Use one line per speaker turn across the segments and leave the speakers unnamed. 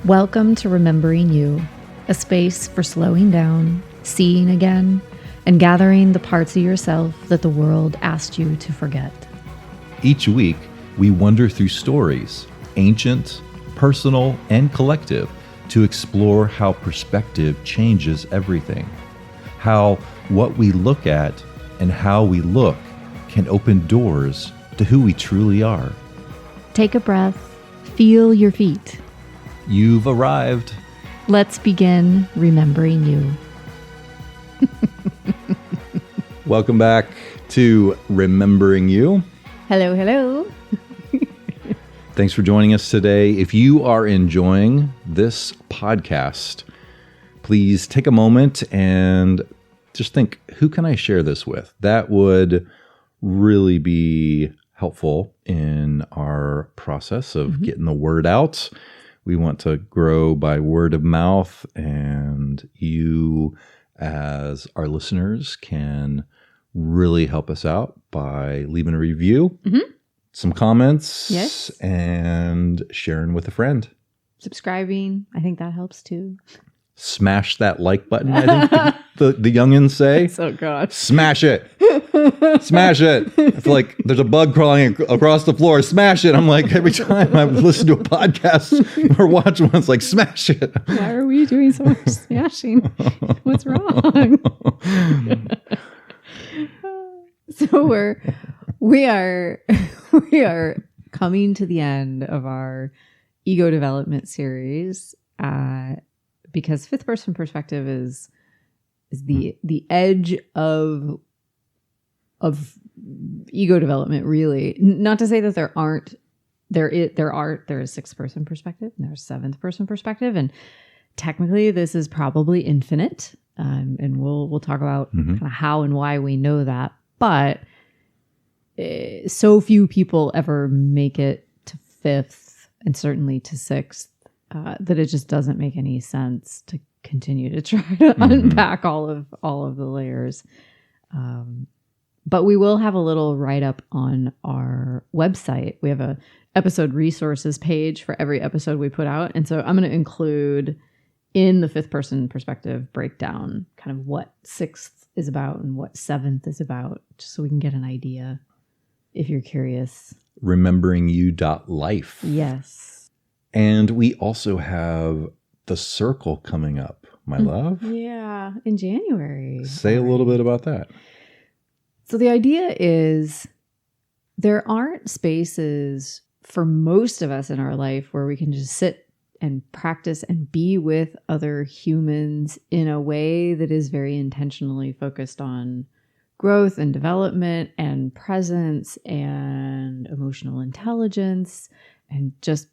Welcome to Remembering You, a space for slowing down, seeing again, and gathering the parts of yourself that the world asked you to forget.
Each week, we wander through stories, ancient, personal, and collective, to explore how perspective changes everything. How what we look at and how we look can open doors to who we truly are.
Take a breath, feel your feet.
You've arrived.
Let's begin remembering you.
Welcome back to Remembering You.
Hello, hello.
Thanks for joining us today. If you are enjoying this podcast, please take a moment and just think, who can I share this with? That would really be helpful in our process of getting the word out. We want to grow by word of mouth, and you as our listeners can really help us out by leaving a review, some comments,
Yes,
and sharing with a friend.
subscribing. I think that helps too.
Smash that like button, I think the youngins say.
Oh, God.
Smash it. Smash it. I feel like there's a bug crawling across the floor. Smash it. I'm like, every time I listen to a podcast or watch one, it's like, smash it.
Why are we doing so much smashing? What's wrong? So we are coming to the end of our ego development series, because fifth person perspective is the edge of ego development, really. Not to say that there is sixth person perspective and there's seventh person perspective, and technically this is probably infinite, and we'll talk about kind of how and why we know that. But so few people ever make it to fifth, and certainly to sixth, that it just doesn't make any sense to continue to try to unpack all of the layers. But we will have a little write-up on our website. We have a episode resources page for every episode we put out. And so I'm going to include in the fifth person perspective breakdown kind of what sixth is about and what seventh is about, just so we can get an idea if you're curious.
RememberingYou.life.
Yes.
And we also have the circle coming up, my love.
Yeah, in January.
Say a little bit about that.
So the idea is there aren't spaces for most of us in our life where we can just sit and practice and be with other humans in a way that is very intentionally focused on growth and development and presence and emotional intelligence and just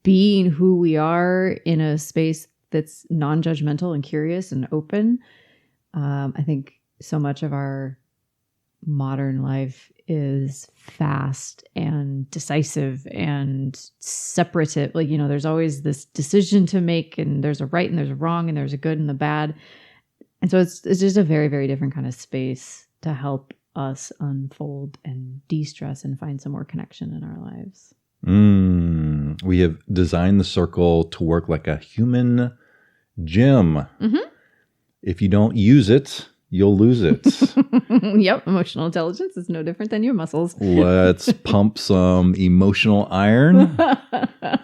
being who we are in a space that's non-judgmental and curious and open. I think so much of our modern life is fast and decisive and separative. Like, there's always this decision to make, and there's a right and there's a wrong, and there's a good and the bad. And so it's just a very, very different kind of space to help us unfold and de-stress and find some more connection in our lives.
We have designed the circle to work like a human gym. If you don't use it, you'll lose it.
Yep. Emotional intelligence is no different than your muscles.
Let's pump some emotional iron.
I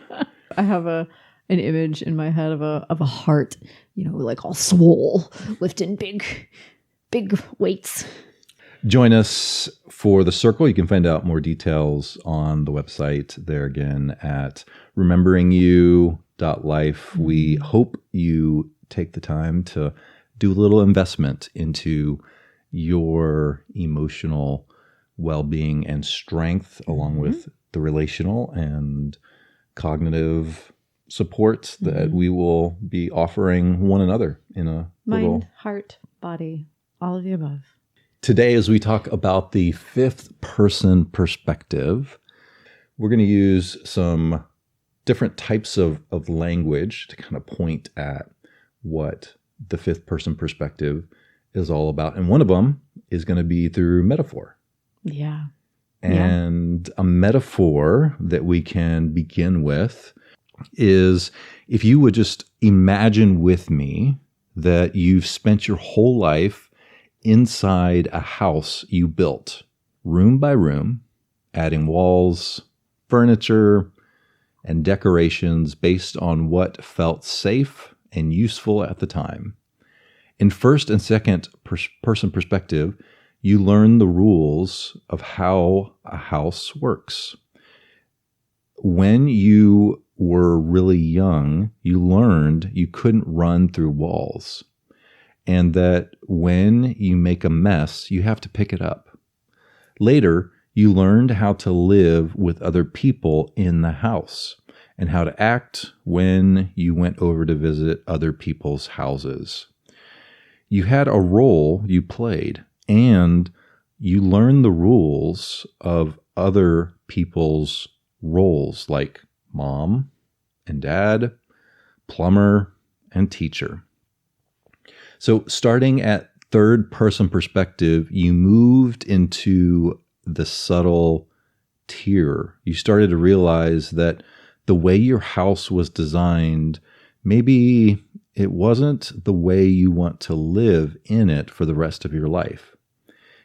have an image in my head of a heart, like all swole, lifting big weights.
Join us for the circle. You can find out more details on the website there again at RememberingYou.life. We hope you take the time to do a little investment into your emotional well-being and strength, along with the relational and cognitive support that we will be offering one another in a
mind, heart, body, all of the above.
Today, as we talk about the fifth person perspective, we're going to use some different types of language to kind of point at what the fifth person perspective is all about. And one of them is going to be through metaphor.
Yeah.
And a metaphor that we can begin with is if you would just imagine with me that you've spent your whole life inside a house you built, room by room, adding walls, furniture, and decorations based on what felt safe and useful at the time. In first and second person perspective, you learn the rules of how a house works. When you were really young, you learned you couldn't run through walls, and that when you make a mess, you have to pick it up. Later, you learned how to live with other people in the house and how to act when you went over to visit other people's houses. You had a role you played, and you learned the rules of other people's roles, like mom and dad, plumber, and teacher. So starting at third person perspective, you moved into the subtle tier. You started to realize that the way your house was designed, maybe it wasn't the way you want to live in it for the rest of your life.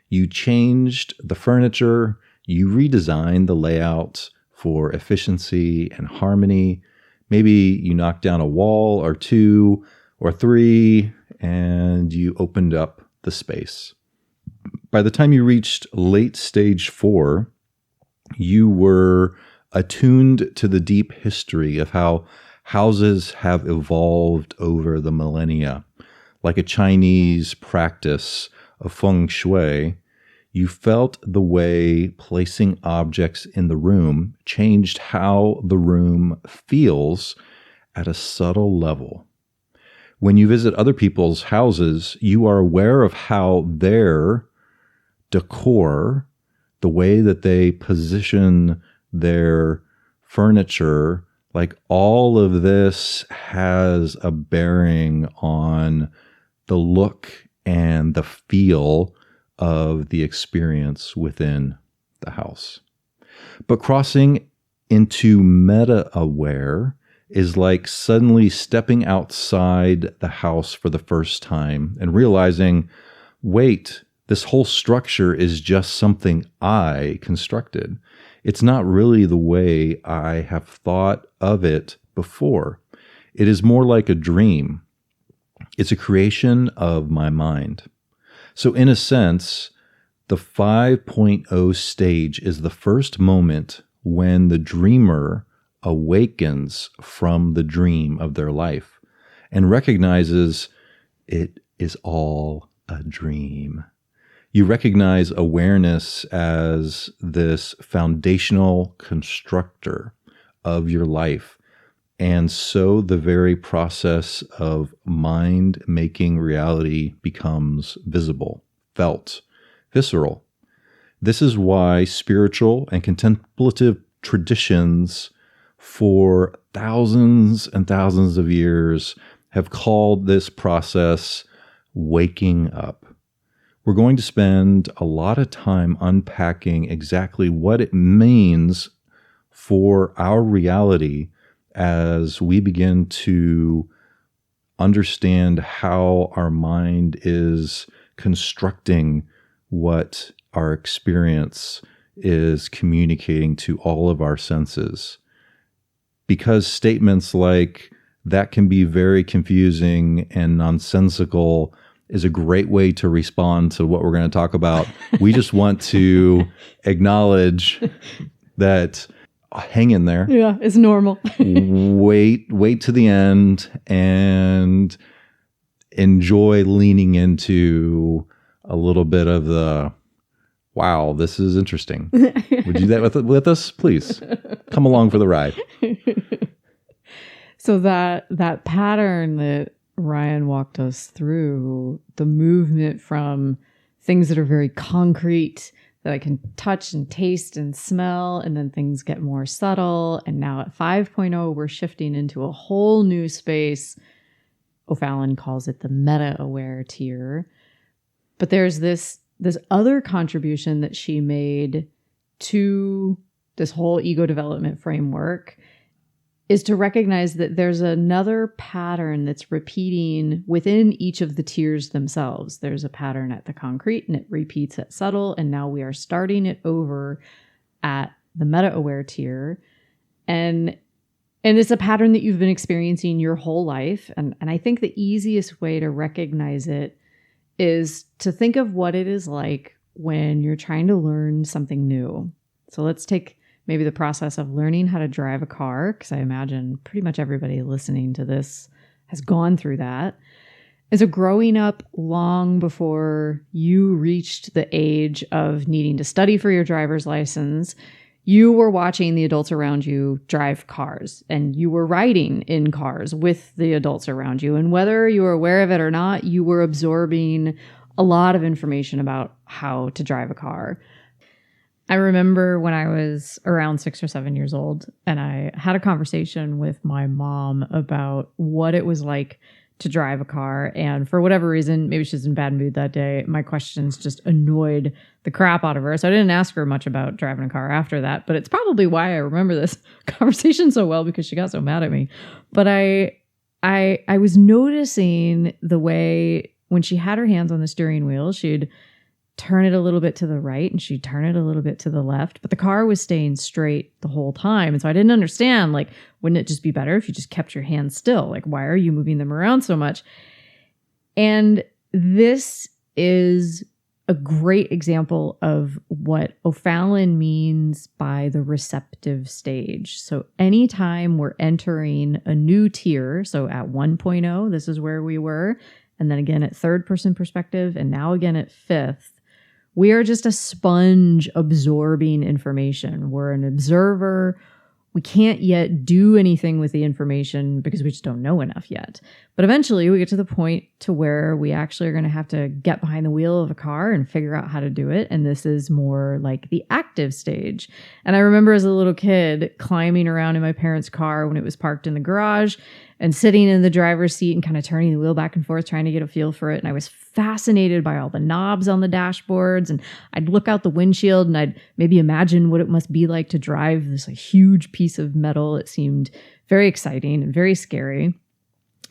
You changed the furniture, you redesigned the layout for efficiency and harmony. Maybe you knocked down a wall or two or three, and you opened up the space. By the time you reached late stage 4, you were attuned to the deep history of how houses have evolved over the millennia. Like a Chinese practice of feng shui, you felt the way placing objects in the room changed how the room feels at a subtle level. When you visit other people's houses, you are aware of how their decor, the way that they position their furniture, like all of this has a bearing on the look and the feel of the experience within the house. But crossing into MetAware is like suddenly stepping outside the house for the first time and realizing, wait, this whole structure is just something I constructed. It's not really the way I have thought of it before. It is more like a dream. It's a creation of my mind. So in a sense, the 5.0 stage is the first moment when the dreamer awakens from the dream of their life and recognizes it is all a dream. You recognize awareness as this foundational constructor of your life. And so the very process of mind making reality becomes visible, felt, visceral. This is why spiritual and contemplative traditions for thousands and thousands of years have called this process waking up. We're going to spend a lot of time unpacking exactly what it means for our reality as we begin to understand how our mind is constructing what our experience is communicating to all of our senses. Because statements like that can be very confusing and nonsensical is a great way to respond to what we're going to talk about. We just want to acknowledge that hang in there.
Yeah, it's normal.
wait to the end and enjoy leaning into a little bit of the, wow, this is interesting. Would you do that with us? Please come along for the ride.
So that pattern that Ryan walked us through, the movement from things that are very concrete that I can touch and taste and smell, and then things get more subtle. And now at 5.0, we're shifting into a whole new space. O'Fallon calls it the meta-aware tier. But there's this other contribution that she made to this whole ego development framework. is to recognize that there's another pattern that's repeating within each of the tiers themselves. There's a pattern at the concrete and it repeats at subtle. And now we are starting it over at the MetAware tier. And it's a pattern that you've been experiencing your whole life. And I think the easiest way to recognize it is to think of what it is like when you're trying to learn something new. So let's take maybe the process of learning how to drive a car, because I imagine pretty much everybody listening to this has gone through that. And so growing up long before you reached the age of needing to study for your driver's license, you were watching the adults around you drive cars, and you were riding in cars with the adults around you. And whether you were aware of it or not, you were absorbing a lot of information about how to drive a car. I remember when I was around 6 or 7 years old, and I had a conversation with my mom about what it was like to drive a car. And for whatever reason, maybe she's in a bad mood that day, my questions just annoyed the crap out of her. So I didn't ask her much about driving a car after that, but it's probably why I remember this conversation so well, because she got so mad at me. But I was noticing the way when she had her hands on the steering wheel, she'd turn it a little bit to the right and she'd turn it a little bit to the left, but the car was staying straight the whole time. And so I didn't understand, like, wouldn't it just be better if you just kept your hands still? Like, why are you moving them around so much? And this is a great example of what O'Fallon means by the receptive stage. So anytime we're entering a new tier, so at 1.0, this is where we were, and then again at third person perspective, and now again at fifth, we are just a sponge absorbing information. We're an observer. We can't yet do anything with the information because we just don't know enough yet. But eventually we get to the point to where we actually are going to have to get behind the wheel of a car and figure out how to do it. And this is more like the active stage. And I remember as a little kid climbing around in my parents' car when it was parked in the garage and sitting in the driver's seat and kind of turning the wheel back and forth, trying to get a feel for it. And I was fascinated by all the knobs on the dashboards. And I'd look out the windshield and I'd maybe imagine what it must be like to drive this like huge piece of metal. It seemed very exciting and very scary.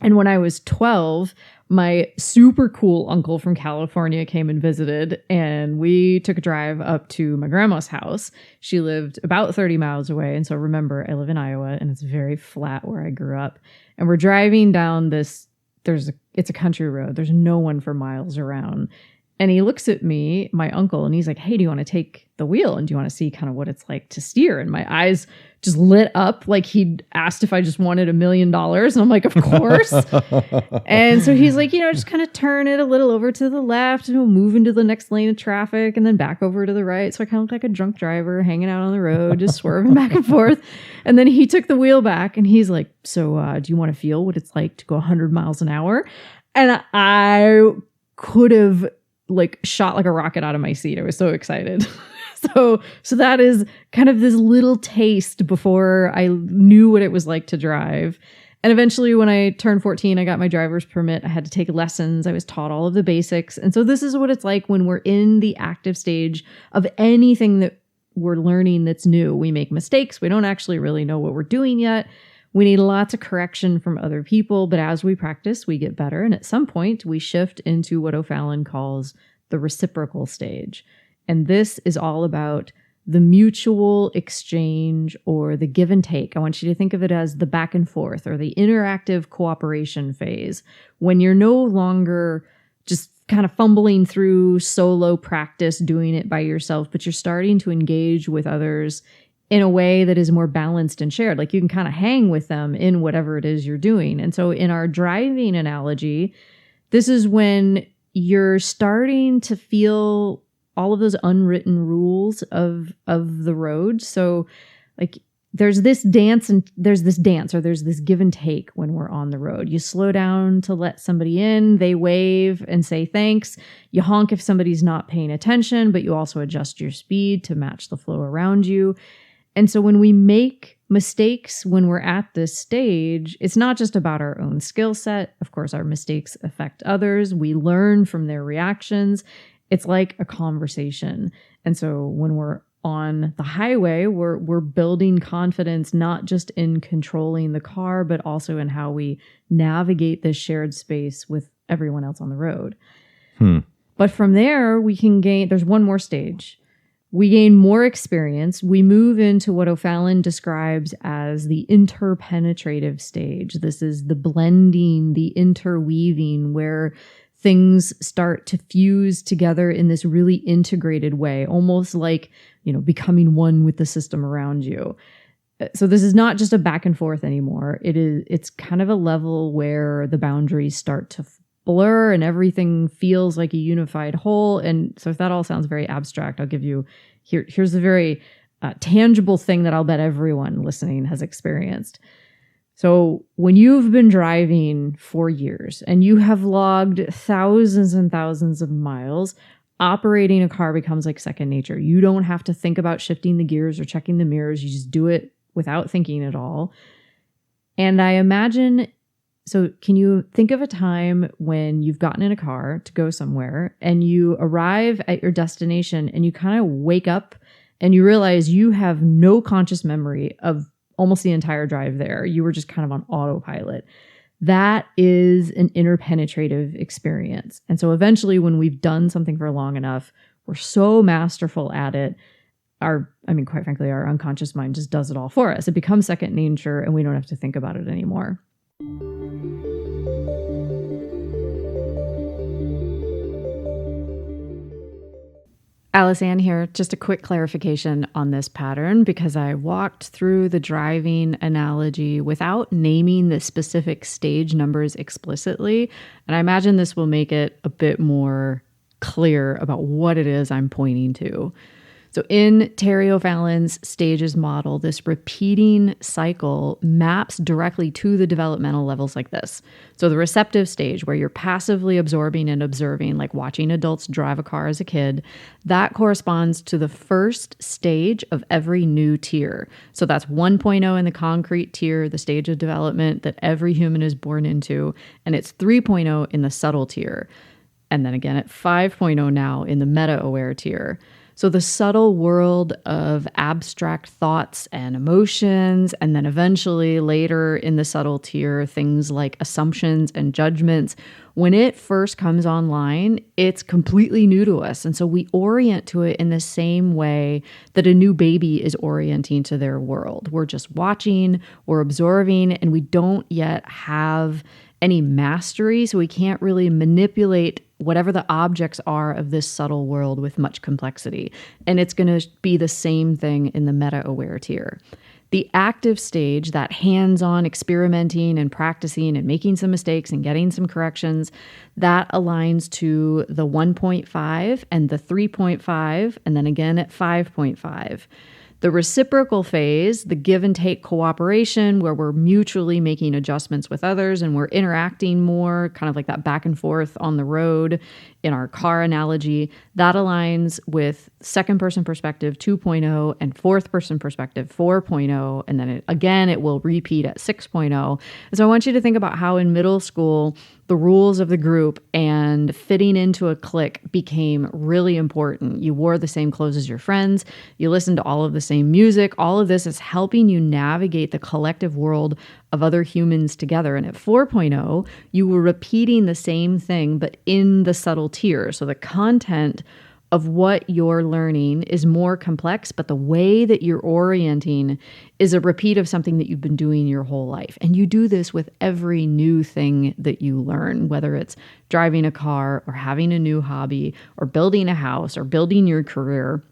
And when I was 12, my super cool uncle from California came and visited, and we took a drive up to my grandma's house. She lived about 30 miles away. And so remember, I live in Iowa and it's very flat where I grew up. And we're driving down this, it's a country road. There's no one for miles around. And he looks at me, my uncle, and he's like, hey, do you want to take the wheel? And do you want to see kind of what it's like to steer? And my eyes just lit up like he'd asked if I just wanted $1 million. And I'm like, of course. And so he's like, just kind of turn it a little over to the left and we'll move into the next lane of traffic and then back over to the right. So I kind of look like a drunk driver hanging out on the road, just swerving back and forth. And then he took the wheel back and he's like, so do you want to feel what it's like to go 100 miles an hour? And I could have shot like a rocket out of my seat. I was so excited. So that is kind of this little taste before I knew what it was like to drive. And eventually when I turned 14, I got my driver's permit. I had to take lessons. I was taught all of the basics. And so this is what it's like when we're in the active stage of anything that we're learning that's new. We make mistakes. We don't actually really know what we're doing yet. We need lots of correction from other people, but as we practice, we get better. And at some point, we shift into what O'Fallon calls the reciprocal stage. And this is all about the mutual exchange or the give and take. I want you to think of it as the back and forth or the interactive cooperation phase, when you're no longer just kind of fumbling through solo practice, doing it by yourself, but you're starting to engage with others in a way that is more balanced and shared. Like you can kind of hang with them in whatever it is you're doing. And so in our driving analogy, this is when you're starting to feel all of those unwritten rules of the road. So like there's this dance or there's this give and take when we're on the road. You slow down to let somebody in, they wave and say thanks. You honk if somebody's not paying attention, but you also adjust your speed to match the flow around you. And so when we make mistakes, when we're at this stage, it's not just about our own skill set. Of course, our mistakes affect others. We learn from their reactions. It's like a conversation. And so when we're on the highway, we're building confidence not just in controlling the car, but also in how we navigate this shared space with everyone else on the road. But from there, we can gain, there's one more stage. We gain more experience. We move into what O'Fallon describes as the interpenetrative stage. This is the blending, the interweaving, where things start to fuse together in this really integrated way, almost like, becoming one with the system around you. So this is not just a back and forth anymore. It's kind of a level where the boundaries start to blur and everything feels like a unified whole. And so if that all sounds very abstract, I'll give you, here's a very tangible thing that I'll bet everyone listening has experienced. So when you've been driving for years and you have logged thousands and thousands of miles, operating a car becomes like second nature. You don't have to think about shifting the gears or checking the mirrors. You just do it without thinking at all. And I imagine, so can you think of a time when you've gotten in a car to go somewhere and you arrive at your destination and you kind of wake up and you realize you have no conscious memory of almost the entire drive there. You were just kind of on autopilot. That is an interpenetrative experience. And so eventually when we've done something for long enough, we're so masterful at it. Quite frankly, our unconscious mind just does it all for us. It becomes second nature and we don't have to think about it anymore. Alice Ann here. Just a quick clarification on this pattern, because I walked through the driving analogy without naming the specific stage numbers explicitly. And I imagine this will make it a bit more clear about what it is I'm pointing to. So in Terry O'Fallon's stages model, this repeating cycle maps directly to the developmental levels like this. So the receptive stage, where you're passively absorbing and observing, like watching adults drive a car as a kid, that corresponds to the first stage of every new tier. So that's 1.0 in the concrete tier, the stage of development that every human is born into, and it's 3.0 in the subtle tier. And then again at 5.0 now in the MetAware tier. So the subtle world of abstract thoughts and emotions, and then eventually later in the subtle tier, things like assumptions and judgments, when it first comes online, it's completely new to us. And so we orient to it in the same way that a new baby is orienting to their world. We're just watching, we're absorbing, and we don't yet have any mastery, so we can't really manipulate whatever the objects are of this subtle world with much complexity. And it's going to be the same thing in the meta-aware tier. The active stage, that hands-on experimenting and practicing and making some mistakes and getting some corrections, that aligns to the 1.5 and the 3.5, and then again at 5.5. The reciprocal phase, the give and take cooperation, where we're mutually making adjustments with others and we're interacting more, kind of like that back and forth on the road in our car analogy, that aligns with second person perspective 2.0 and fourth person perspective 4.0. And then it will repeat at 6.0. And so I want you to think about how in middle school, the rules of the group and fitting into a clique became really important. You wore the same clothes as your friends. You listened to all of the same music. All of this is helping you navigate the collective world of other humans together. And at 4.0, you were repeating the same thing, but in the subtle tier. So the content of what you're learning is more complex, but the way that you're orienting is a repeat of something that you've been doing your whole life. And you do this with every new thing that you learn, whether it's driving a car or having a new hobby or building a house or building your career.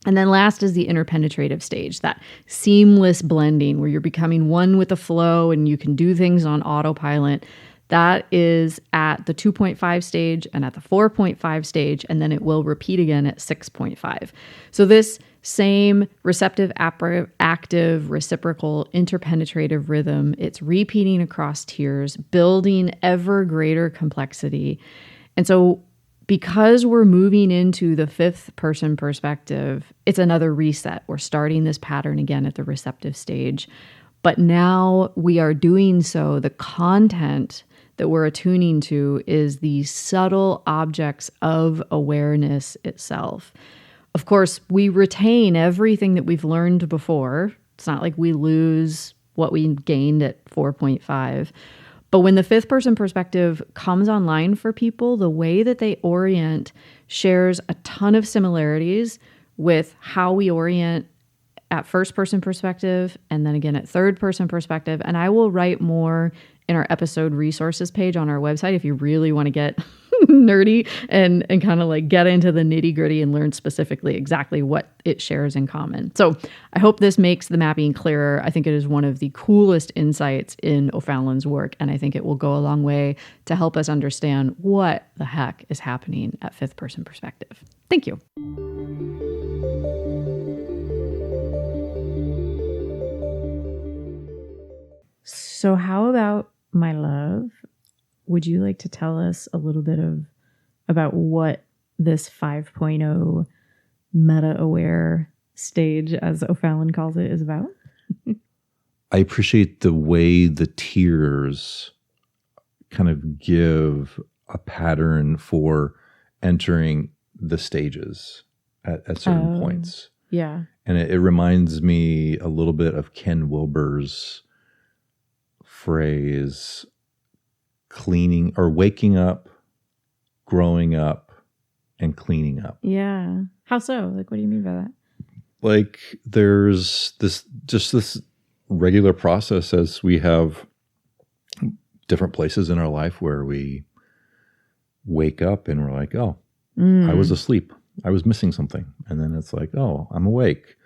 And then last is the interpenetrative stage, that seamless blending where you're becoming one with the flow and you can do things on autopilot. That is at the 2.5 stage and at the 4.5 stage, and then it will repeat again at 6.5. So this same receptive, active, reciprocal, interpenetrative rhythm, it's repeating across tiers, building ever greater complexity. And so because we're moving into the fifth person perspective, it's another reset. We're starting this pattern again at the receptive stage. But now we are doing so, the content that we're attuning to is the subtle objects of awareness itself. Of course, we retain everything that we've learned before. It's not like we lose what we gained at 4.5. But when the fifth person perspective comes online for people, the way that they orient shares a ton of similarities with how we orient at first person perspective and then again at third person perspective. And I will write more in our episode resources page on our website if you really want to get nerdy and kind of like get into the nitty gritty and learn specifically exactly what it shares in common. So I hope this makes the mapping clearer. I think it is one of the coolest insights in O'Fallon's work, and I think it will go a long way to help us understand what the heck is happening at fifth person perspective. Thank you. So how about, my love, would you like to tell us a little bit about what this 5.0 meta-aware stage, as O'Fallon calls it, is about?
I appreciate the way the tiers kind of give a pattern for entering the stages at certain points.
Yeah.
And it reminds me a little bit of Ken Wilber's phrase, cleaning or waking up, growing up, and cleaning up.
Yeah. How so? Like, what do you mean by that?
Like, there's this regular process as we have different places in our life where we wake up and we're like, oh, I was asleep. I was missing something. And then it's like, oh, I'm awake.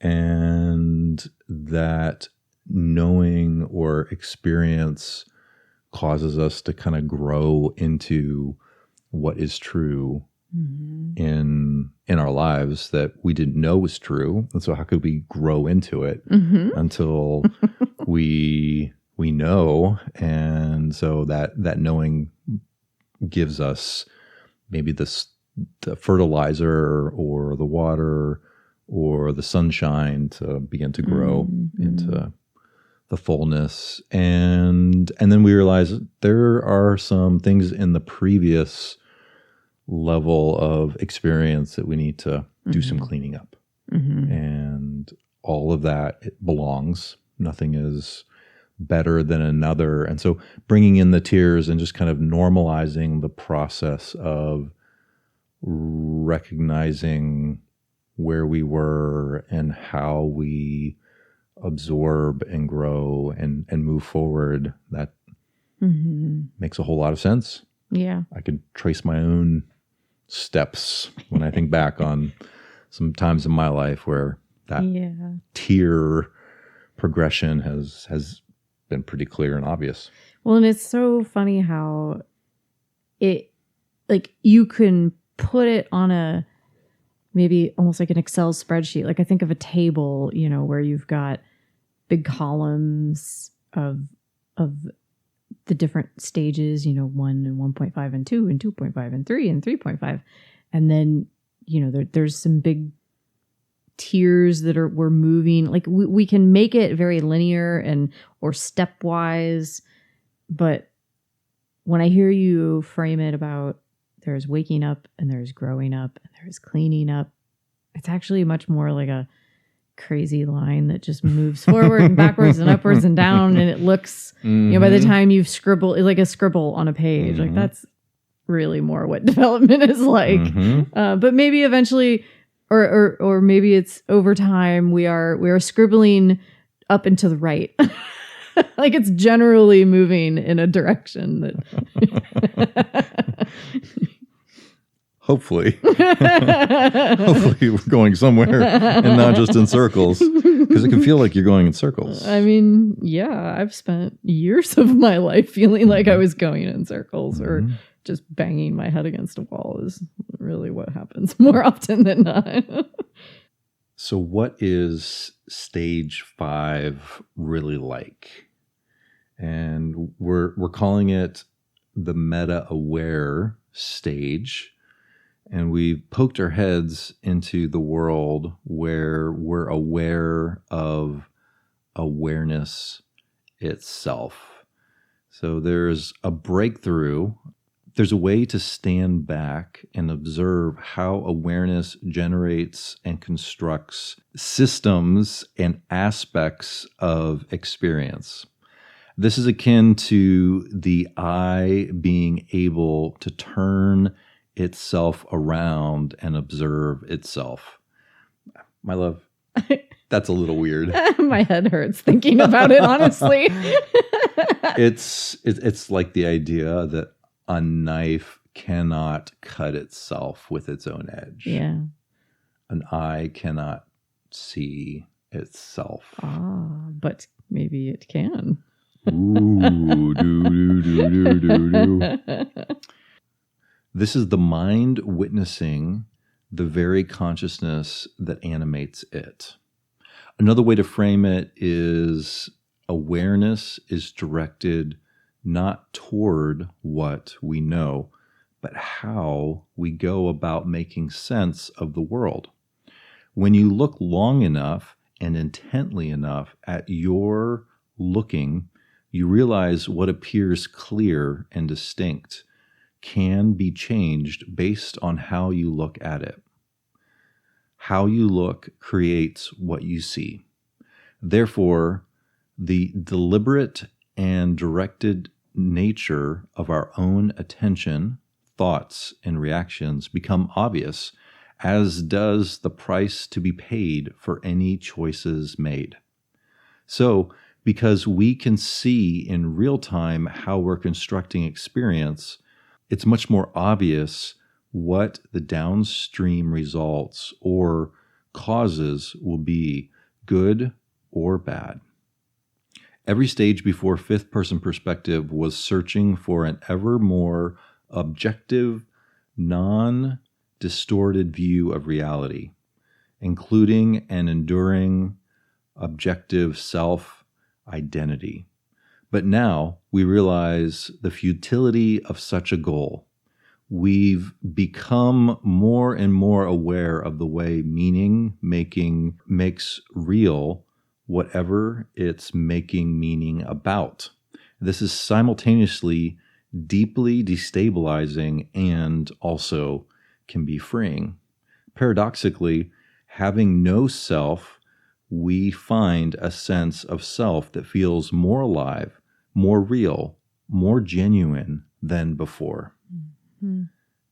And that knowing or experience causes us to kind of grow into what is true in our lives that we didn't know was true. And so how could we grow into it until we know? And so that knowing gives us maybe the fertilizer or the water or the sunshine to begin to grow into the fullness. And then we realize there are some things in the previous level of experience that we need to do some cleaning up. And all of that, it belongs. Nothing is better than another. And so bringing in the tiers and just kind of normalizing the process of recognizing where we were and how we absorb and grow and move forward, that makes a whole lot of sense.
Yeah.
I can trace my own steps when I think back on some times in my life where that tier progression has been pretty clear and obvious.
Well, and it's so funny how it, like, you can put it on a, maybe almost like an Excel spreadsheet. Like, I think of a table, you know, where you've got big columns of the different stages, you know, 1 and 1.5 and 2 and 2.5 and 3 and 3.5. And then, you know, there's some big tiers that we're moving. Like, we can make it very linear or stepwise. But when I hear you frame it about there's waking up and there's growing up and there's cleaning up, it's actually much more like a crazy line that just moves forward and backwards and upwards and down. And it looks, you know, by the time you've scribbled, it's like a scribble on a page. Like, that's really more what development is like. But maybe eventually, or maybe it's over time, we are scribbling up and to the right. Like, it's generally moving in a direction that
Hopefully we're going somewhere and not just in circles, because it can feel like you're going in circles.
I mean, yeah, I've spent years of my life feeling like I was going in circles or just banging my head against a wall is really what happens more often than not.
So what is stage 5 really like? And we're calling it the meta-aware stage. And we've poked our heads into the world where we're aware of awareness itself. So there's a breakthrough there's a way to stand back and observe how awareness generates and constructs systems and aspects of experience. This is akin to the eye being able to turn itself around and observe itself. My love, that's a little weird.
My head hurts thinking about it, honestly.
It's like the idea that a knife cannot cut itself with its own edge.
Yeah.
An eye cannot see itself.
But maybe it can.
Ooh, do. This is the mind witnessing the very consciousness that animates it. Another way to frame it is awareness is directed not toward what we know, but how we go about making sense of the world. When you look long enough and intently enough at your looking, you realize what appears clear and distinct can be changed based on how you look at it. How you look creates what you see. Therefore, the deliberate and directed nature of our own attention, thoughts, and reactions become obvious, as does the price to be paid for any choices made. So, because we can see in real time how we're constructing experience, it's much more obvious what the downstream results or causes will be, good or bad. Every stage before fifth-person perspective was searching for an ever more objective, non-distorted view of reality, including an enduring, objective self-identity. But now we realize the futility of such a goal. We've become more and more aware of the way meaning making makes real whatever it's making meaning about. This is simultaneously deeply destabilizing and also can be freeing. Paradoxically, having no self, we find a sense of self that feels more alive, more real, more genuine than before. Mm-hmm.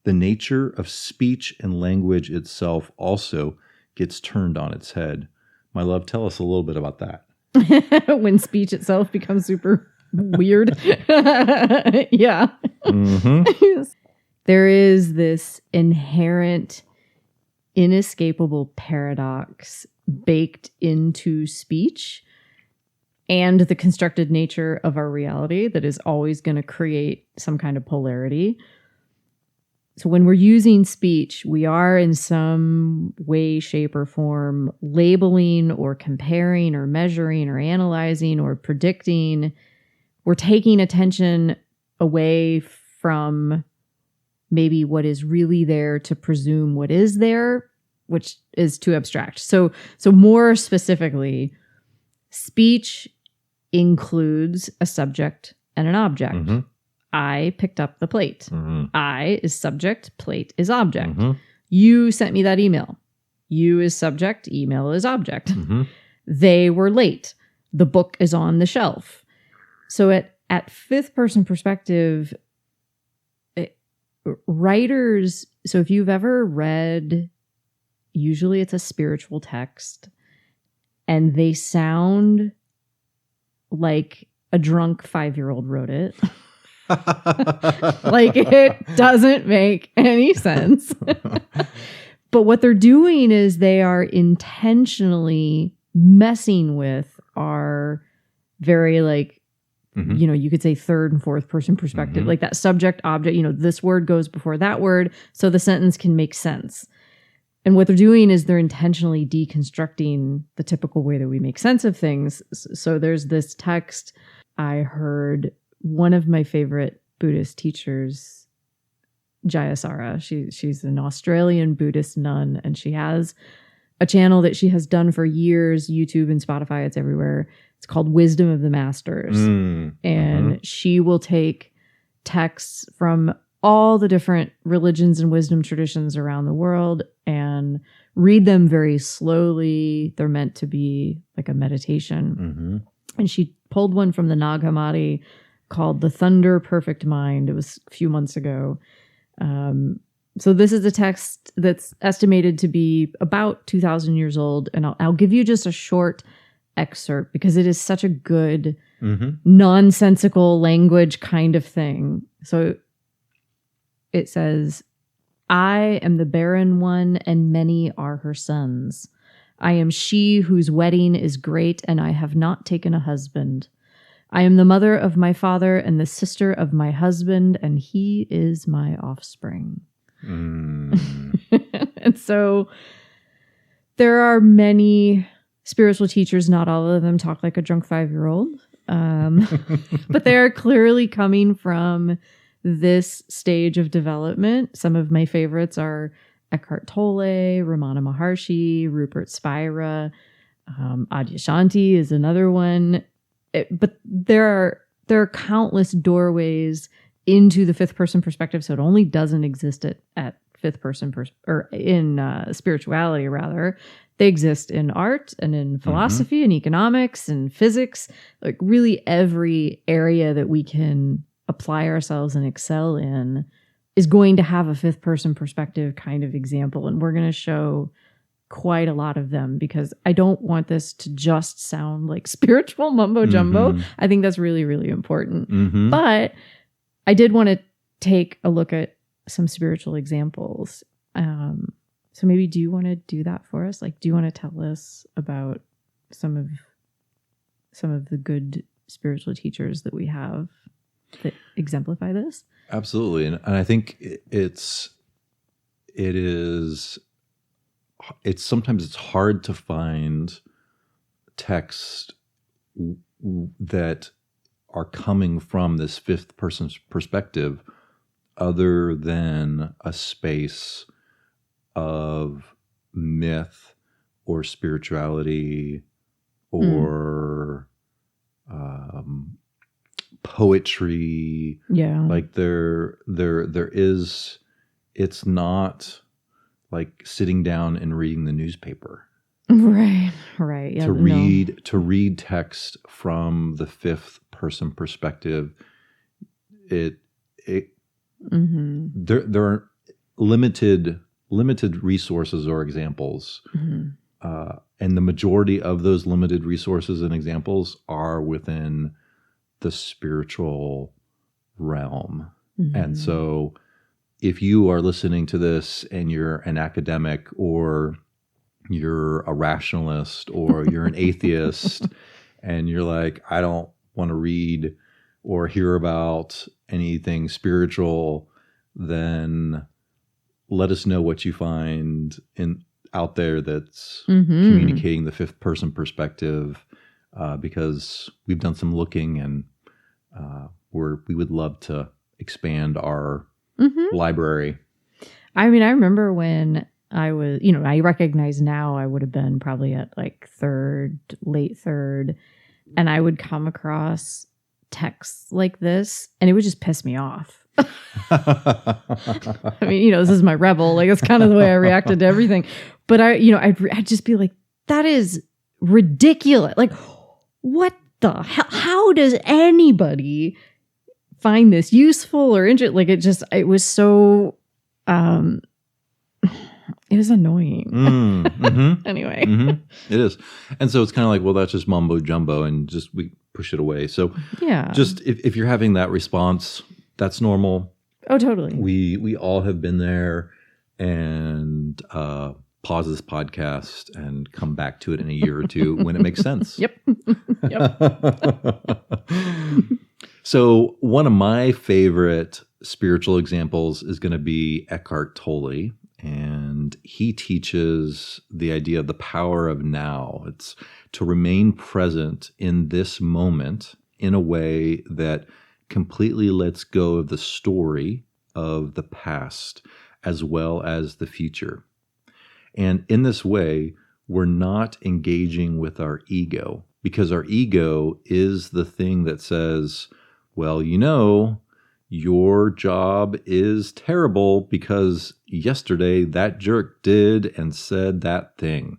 The nature of speech and language itself also gets turned on its head. My love, tell us a little bit about that.
When speech itself becomes super weird. Yeah. Mm-hmm. There is this inherent, inescapable paradox baked into speech and the constructed nature of our reality that is always going to create some kind of polarity. So when we're using speech, we are in some way, shape, or form labeling or comparing or measuring or analyzing or predicting. We're taking attention away from maybe what is really there to presume what is there, which is too abstract. So more specifically, speech includes a subject and an object. Mm-hmm. I picked up the plate. Mm-hmm. I is subject, plate is object. Mm-hmm. You sent me that email. You is subject, email is object. Mm-hmm. They were late. The book is on the shelf. So at fifth person perspective, writers, so if you've ever read, usually it's a spiritual text, and they sound like a drunk 5-year-old wrote it. Like, it doesn't make any sense. But what they're doing is they are intentionally messing with our very, like, mm-hmm. You could say third and fourth person perspective, mm-hmm. like that subject object, this word goes before that word, so the sentence can make sense. And what they're doing is they're intentionally deconstructing the typical way that we make sense of things. So there's this text I heard. One of my favorite Buddhist teachers, Jayasara, she's an Australian Buddhist nun, and she has a channel that she has done for years, YouTube and Spotify, it's everywhere. It's called Wisdom of the Masters. And she will take texts from all the different religions and wisdom traditions around the world and read them very slowly. They're meant to be like a meditation.
Mm-hmm.
And she pulled one from the Nag Hammadi called The Thunder Perfect Mind. It was a few months ago. So this is a text that's estimated to be about 2,000 years old. And I'll give you just a short excerpt because it is such a good, nonsensical language kind of thing. So it says, I am the barren one and many are her sons. I am she whose wedding is great and I have not taken a husband. I am the mother of my father and the sister of my husband, and he is my offspring. And so there are many spiritual teachers, not all of them talk like a drunk 5-year-old, but they are clearly coming from this stage of development. Some of my favorites are Eckhart Tolle, Ramana Maharshi, Rupert Spira, Adyashanti is another one. But there are countless doorways into the fifth person perspective, so it only doesn't exist at fifth person or in spirituality. Rather, they exist in art and in philosophy and economics and physics. Like really, every area that we can apply ourselves and excel in is going to have a fifth person perspective kind of example, and we're going to show quite a lot of them because I don't want this to just sound like spiritual mumbo jumbo. I think that's really, really important. But I did want to take a look at some spiritual examples. So maybe do you want to do that for us? Like, do you want to tell us about some of the good spiritual teachers that we have that exemplify this?
Absolutely. And I think sometimes it's hard to find texts that are coming from this fifth person's perspective other than a space of myth or spirituality or poetry. Yeah. Like there is, it's not like sitting down and reading the newspaper.
Right. Yeah,
to read text from the fifth person perspective, there are limited resources or examples. And the majority of those limited resources and examples are within the spiritual realm. And so if you are listening to this and you're an academic or you're a rationalist or you're an atheist and you're like, I don't want to read or hear about anything spiritual, then let us know what you find out there that's communicating the fifth person perspective, because we've done some looking and we would love to expand our library.
I mean, I remember when I was, I recognize now I would have been probably at like late third, and I would come across texts like this and it would just piss me off. I mean, this is my rebel. Like, it's kind of the way I reacted to everything. But I'd just be like, that is ridiculous. Like, what the hell? How does anybody find this useful or interesting? Like, it was so, it was annoying. Anyway.
It is. And so it's kind of like, well, that's just mumbo jumbo and just we push it away. So
yeah,
just if you're having that response, that's normal.
Oh, totally.
We all have been there, and pause this podcast and come back to it in a year or two when it makes sense.
Yep.
So one of my favorite spiritual examples is going to be Eckhart Tolle, and he teaches the idea of the power of now. It's to remain present in this moment in a way that completely lets go of the story of the past as well as the future. And in this way, we're not engaging with our ego, because our ego is the thing that says, well, your job is terrible because yesterday that jerk did and said that thing.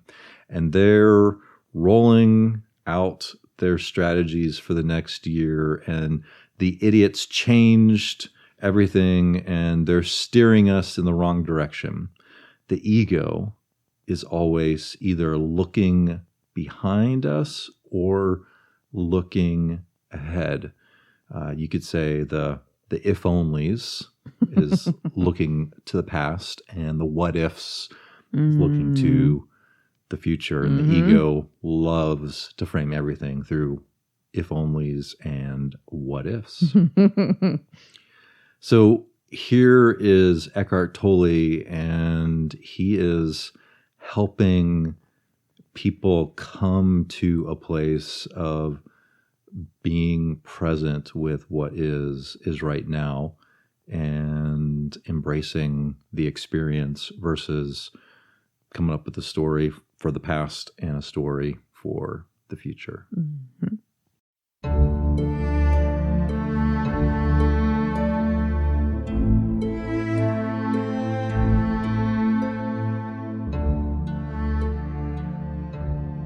And they're rolling out their strategies for the next year, and the idiots changed everything and they're steering us in the wrong direction. The ego is always either looking behind us or looking ahead. You could say the if onlys is looking to the past, and the what ifs is looking to the future. And the ego loves to frame everything through if onlys and what ifs. So here is Eckhart Tolle, and he is helping people come to a place of being present with what is right now and embracing the experience versus coming up with a story for the past and a story for the future.
Mm-hmm.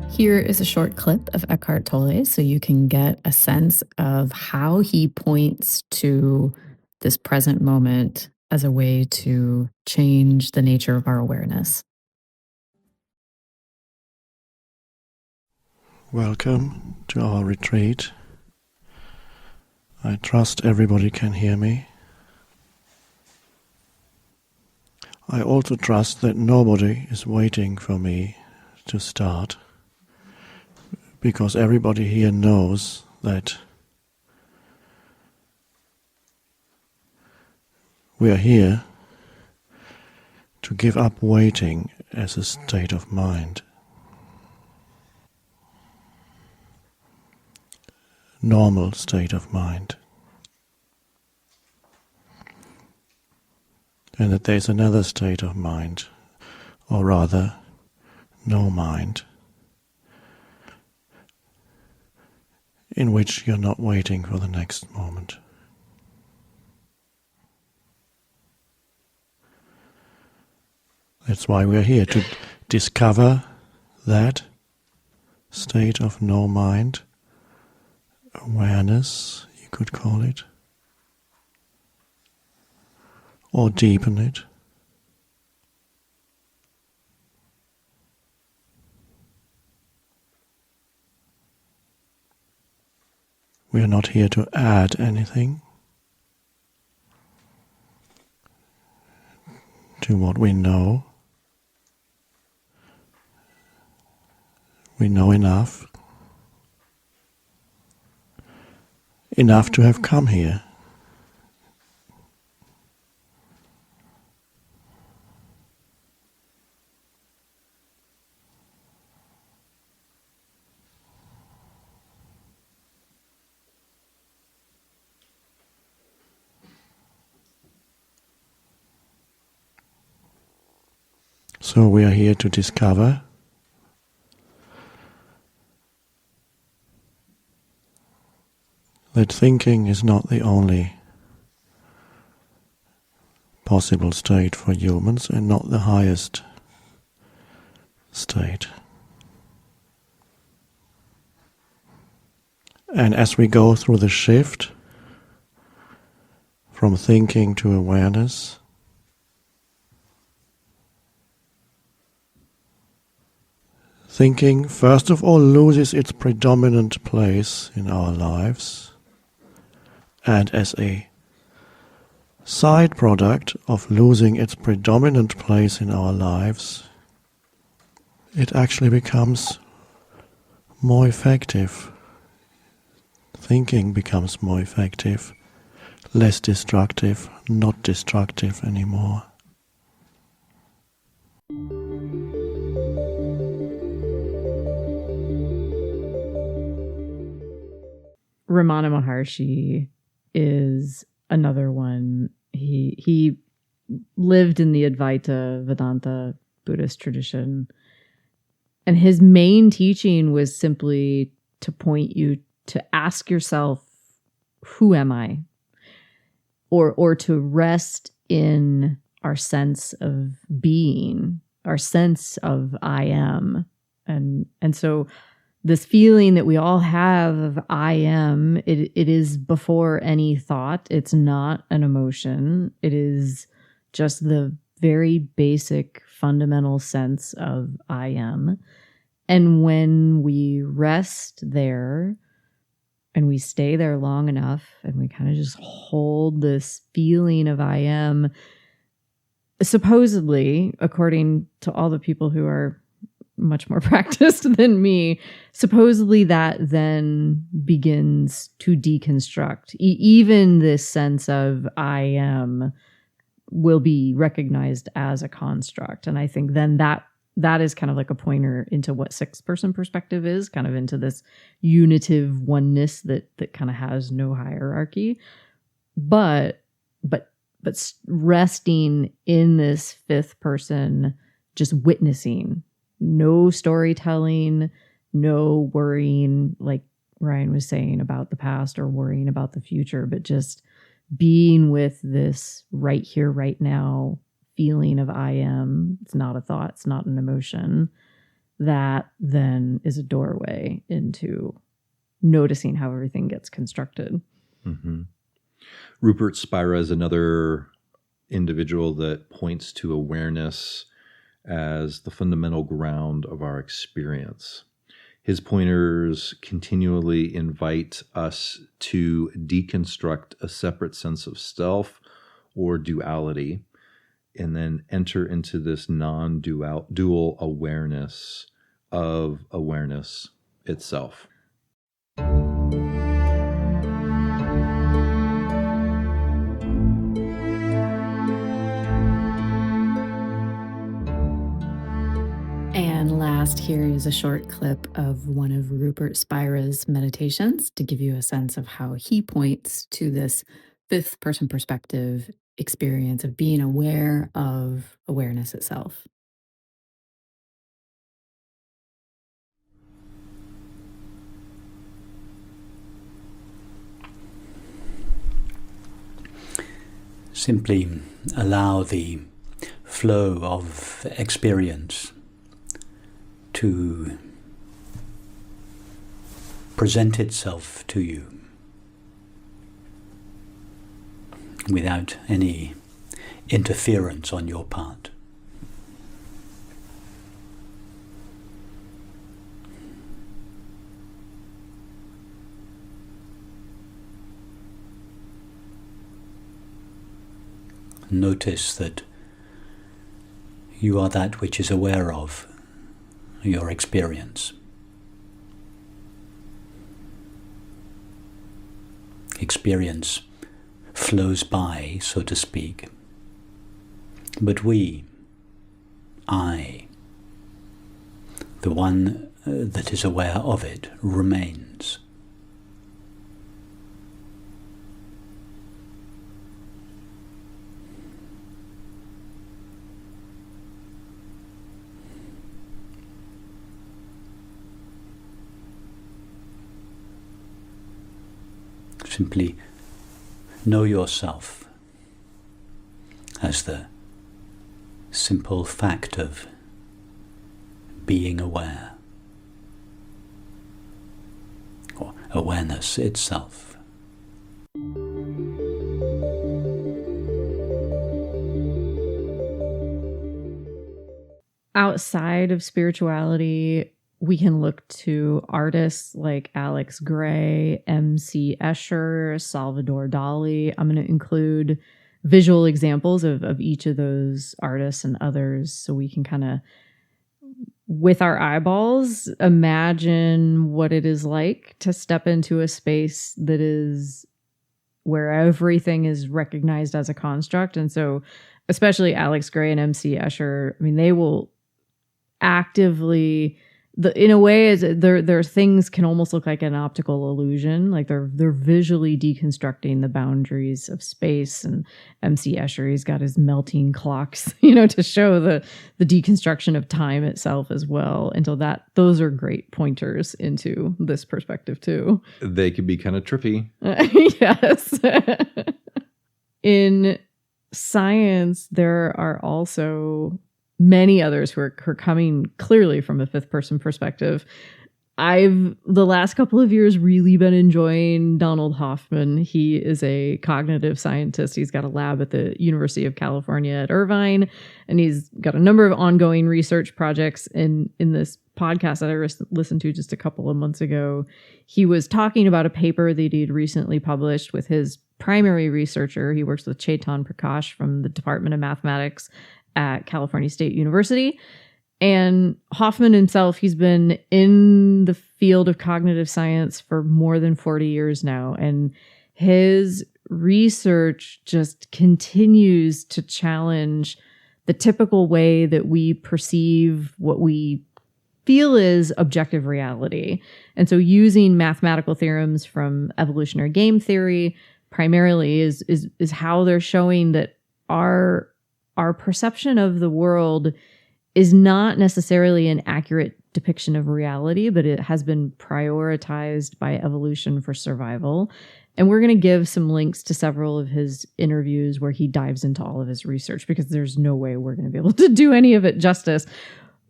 Here is a short clip of Eckhart Tolle so you can get a sense of how he points to this present moment as a way to change the nature of our awareness.
Welcome to our retreat. I trust everybody can hear me. I also trust that nobody is waiting for me to start, because everybody here knows that we are here to give up waiting as a state of mind. Normal state of mind. And that there is another state of mind, or rather, no mind, in which you're not waiting for the next moment. That's why we're here, to discover that state of no mind, awareness, you could call it, or deepen it. We are not here to add anything to what we know. We know enough to have come here. So we are here to discover that thinking is not the only possible state for humans, and not the highest state. And as we go through the shift from thinking to awareness, thinking, first of all, loses its predominant place in our lives, and as a side product of losing its predominant place in our lives, it actually becomes more effective. Thinking becomes more effective, less destructive, not destructive anymore.
Ramana Maharshi is another one. He lived in the Advaita Vedanta Buddhist tradition, and his main teaching was simply to point you to ask yourself, who am I? or to rest in our sense of being, our sense of I am. And so this feeling that we all have of I am, it is before any thought. It's not an emotion. It is just the very basic fundamental sense of I am. And when we rest there and we stay there long enough and we kind of just hold this feeling of I am, supposedly, according to all the people who are much more practiced than me, supposedly that then begins to deconstruct. Even this sense of I am will be recognized as a construct. And I think then that is kind of like a pointer into what sixth-person perspective is, kind of into this unitive oneness that kind of has no hierarchy. But resting in this fifth person, just witnessing, no storytelling, no worrying, like Ryan was saying, about the past or worrying about the future, but just being with this right here, right now feeling of I am. It's not a thought, it's not an emotion. That then is a doorway into noticing how everything gets constructed.
Mm-hmm. Rupert Spira is another individual that points to awareness as the fundamental ground of our experience. His pointers continually invite us to deconstruct a separate sense of self or duality, and then enter into this non-dual awareness of awareness itself.
And last, here is a short clip of one of Rupert Spira's meditations to give you a sense of how he points to this fifth person perspective experience of being aware of awareness itself.
Simply allow the flow of experience to present itself to you without any interference on your part. Notice that you are that which is aware of your experience. Experience flows by, so to speak, but I, the one that is aware of it, remains. Simply know yourself as the simple fact of being aware, or awareness itself.
Outside of spirituality, we can look to artists like Alex Gray, M.C. Escher, Salvador Dali. I'm going to include visual examples of each of those artists and others so we can kind of, with our eyeballs, imagine what it is like to step into a space that is where everything is recognized as a construct. And so especially Alex Gray and M.C. Escher, I mean, they will actively, in a way, their things can almost look like an optical illusion. Like they're visually deconstructing the boundaries of space. And M.C. Escher, he's got his melting clocks, to show the deconstruction of time itself as well. And so those are great pointers into this perspective too.
They could be kind of trippy.
Yes. in science, there are also many others who are coming clearly from a fifth person perspective. I've, the last couple of years, really been enjoying Donald Hoffman. He is a cognitive scientist. He's got a lab at the University of California at Irvine, and he's got a number of ongoing research projects. In this podcast that I listened to just a couple of months ago, he was talking about a paper that he'd recently published with his primary researcher. He works with Chetan Prakash from the Department of Mathematics at California State University. And Hoffman himself, he's been in the field of cognitive science for more than 40 years now. And his research just continues to challenge the typical way that we perceive what we feel is objective reality. And so using mathematical theorems from evolutionary game theory primarily is how they're showing that our perception of the world is not necessarily an accurate depiction of reality, but it has been prioritized by evolution for survival. And we're going to give some links to several of his interviews where he dives into all of his research, because there's no way we're going to be able to do any of it justice.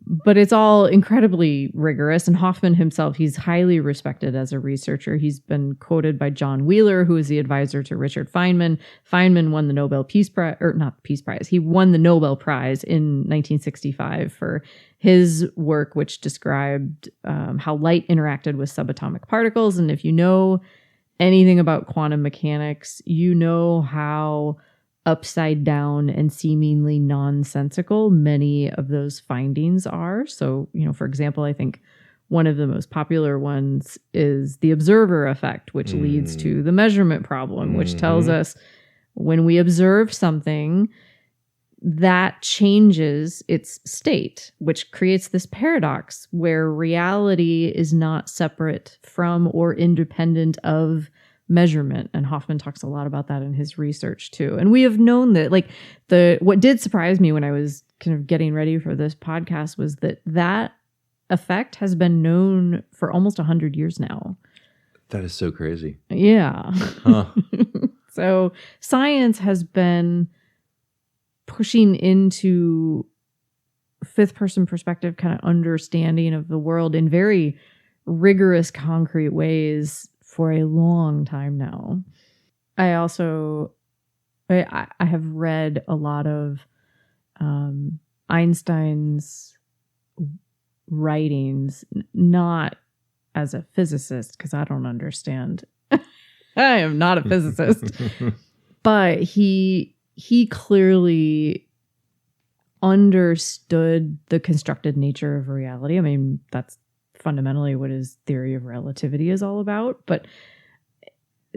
But it's all incredibly rigorous. And Hoffman himself, he's highly respected as a researcher. He's been quoted by John Wheeler, who is the advisor to Richard Feynman. Feynman won the Nobel Peace Prize, or not Peace Prize. He won the Nobel Prize in 1965 for his work, which described how light interacted with subatomic particles. And if you know anything about quantum mechanics, you know how upside down and seemingly nonsensical many of those findings are. So, for example, I think one of the most popular ones is the observer effect, which leads to the measurement problem, which tells us when we observe something, that changes its state, which creates this paradox where reality is not separate from or independent of measurement. And Hoffman talks a lot about that in his research too. And we have known that, what did surprise me when I was kind of getting ready for this podcast was that effect has been known for almost 100 years now.
That is so crazy.
Yeah.
Huh.
So science has been pushing into fifth person perspective kind of understanding of the world in very rigorous, concrete ways for a long time now. I also, I have read a lot of Einstein's writings, not as a physicist, because I don't understand. I am not a physicist. But he clearly understood the constructed nature of reality. I mean, that's fundamentally what his theory of relativity is all about. But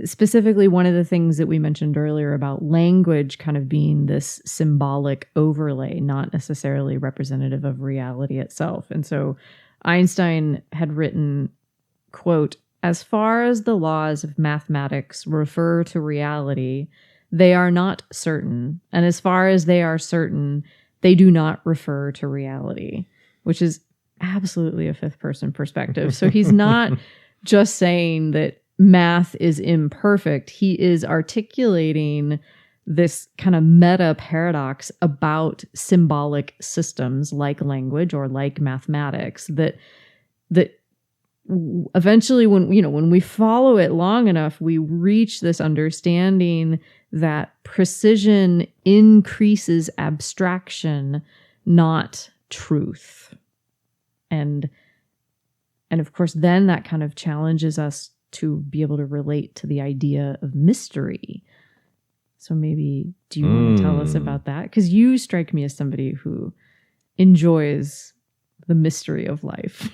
specifically, one of the things that we mentioned earlier about language kind of being this symbolic overlay, not necessarily representative of reality itself. And so Einstein had written, quote, "As far as the laws of mathematics refer to reality, they are not certain. And as far as they are certain, they do not refer to reality," which is absolutely a fifth person perspective. So he's not just saying that math is imperfect. He is articulating this kind of meta paradox about symbolic systems like language or like mathematics that eventually when we follow it long enough, we reach this understanding that precision increases abstraction, not truth. And of course, then that kind of challenges us to be able to relate to the idea of mystery. So maybe, do you want to tell us about that? Because you strike me as somebody who enjoys the mystery of life.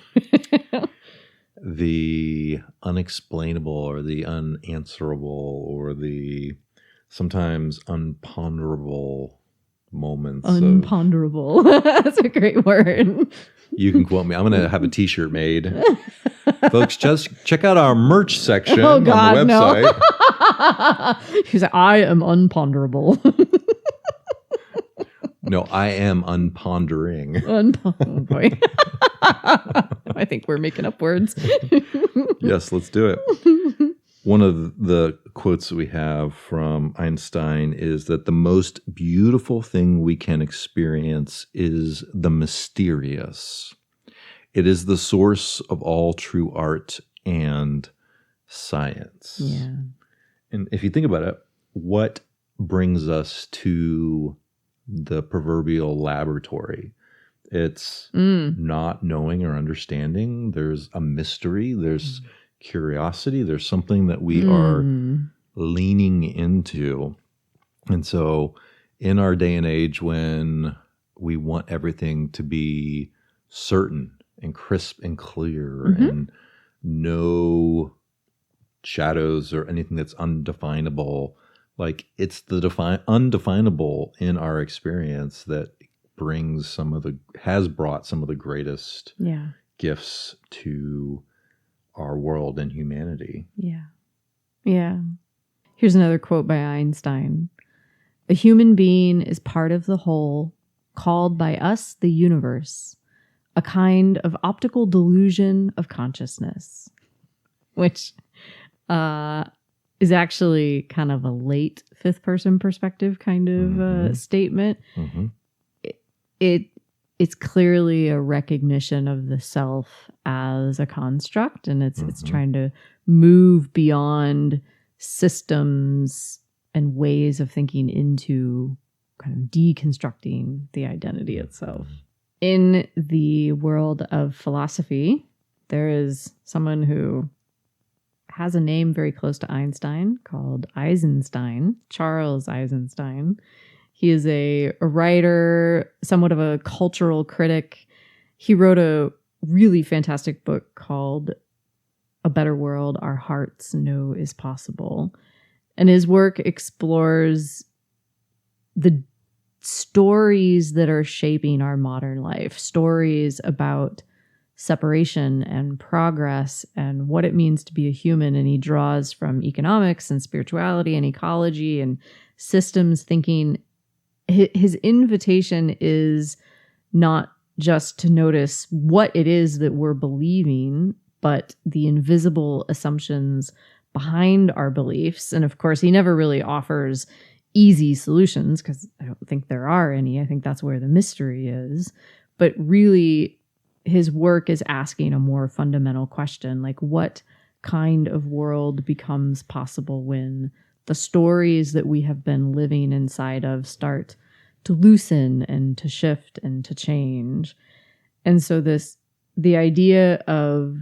The unexplainable or the unanswerable or the sometimes unponderable moments.
Unponderable. That's a great word.
You can quote me. I'm going to have a t-shirt made. Folks, just check out our merch section on the website.
No. He's like, I am unponderable.
No, I am unpondering.
Oh boy. I think we're making up words.
Yes, let's do it. One of the quotes that we have from Einstein is that the most beautiful thing we can experience is the mysterious. It is the source of all true art and science.
Yeah.
And if you think about it, what brings us to the proverbial laboratory? It's not knowing or understanding. There's a mystery. There's curiosity. There's something that we are leaning into. And so in our day and age when we want everything to be certain and crisp and clear and no shadows or anything that's undefinable, like it's the undefinable in our experience that has brought some of the greatest gifts to our world and humanity.
Yeah. Yeah. Here's another quote by Einstein. A human being is part of the whole, called by us the universe, a kind of optical delusion of consciousness, which is actually kind of a late fifth person perspective kind of statement. It's clearly a recognition of the self as a construct, and it's trying to move beyond systems and ways of thinking into kind of deconstructing the identity itself. In the world of philosophy, there is someone who has a name very close to Einstein called Eisenstein, Charles Eisenstein. He is a writer, somewhat of a cultural critic. He wrote a really fantastic book called A Better World Our Hearts Know Is Possible. And his work explores the stories that are shaping our modern life, stories about separation and progress and what it means to be a human. And he draws from economics and spirituality and ecology and systems thinking. His invitation is not just to notice what it is that we're believing, but the invisible assumptions behind our beliefs. And of course, he never really offers easy solutions because I don't think there are any. I think that's where the mystery is. But really, his work is asking a more fundamental question, like what kind of world becomes possible when the stories that we have been living inside of start to loosen and to shift and to change. And so the idea of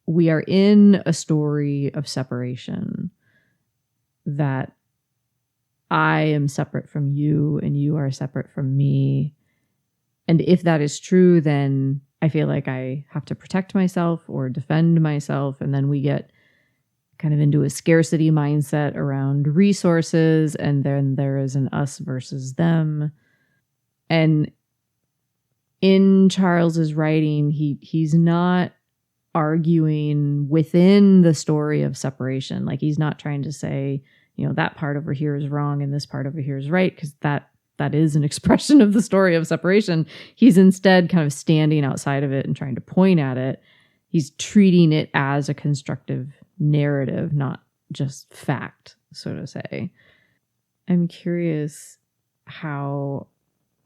we are in a story of separation, that I am separate from you and you are separate from me. And if that is true, then I feel like I have to protect myself or defend myself. And then we get kind of into a scarcity mindset around resources, and then there is an us versus them. And in Charles's writing, he's not arguing within the story of separation. Like he's not trying to say, that part over here is wrong and this part over here is right, because that is an expression of the story of separation. He's instead kind of standing outside of it and trying to point at it. He's treating it as a constructive narrative, not just fact, so to say. I'm curious how,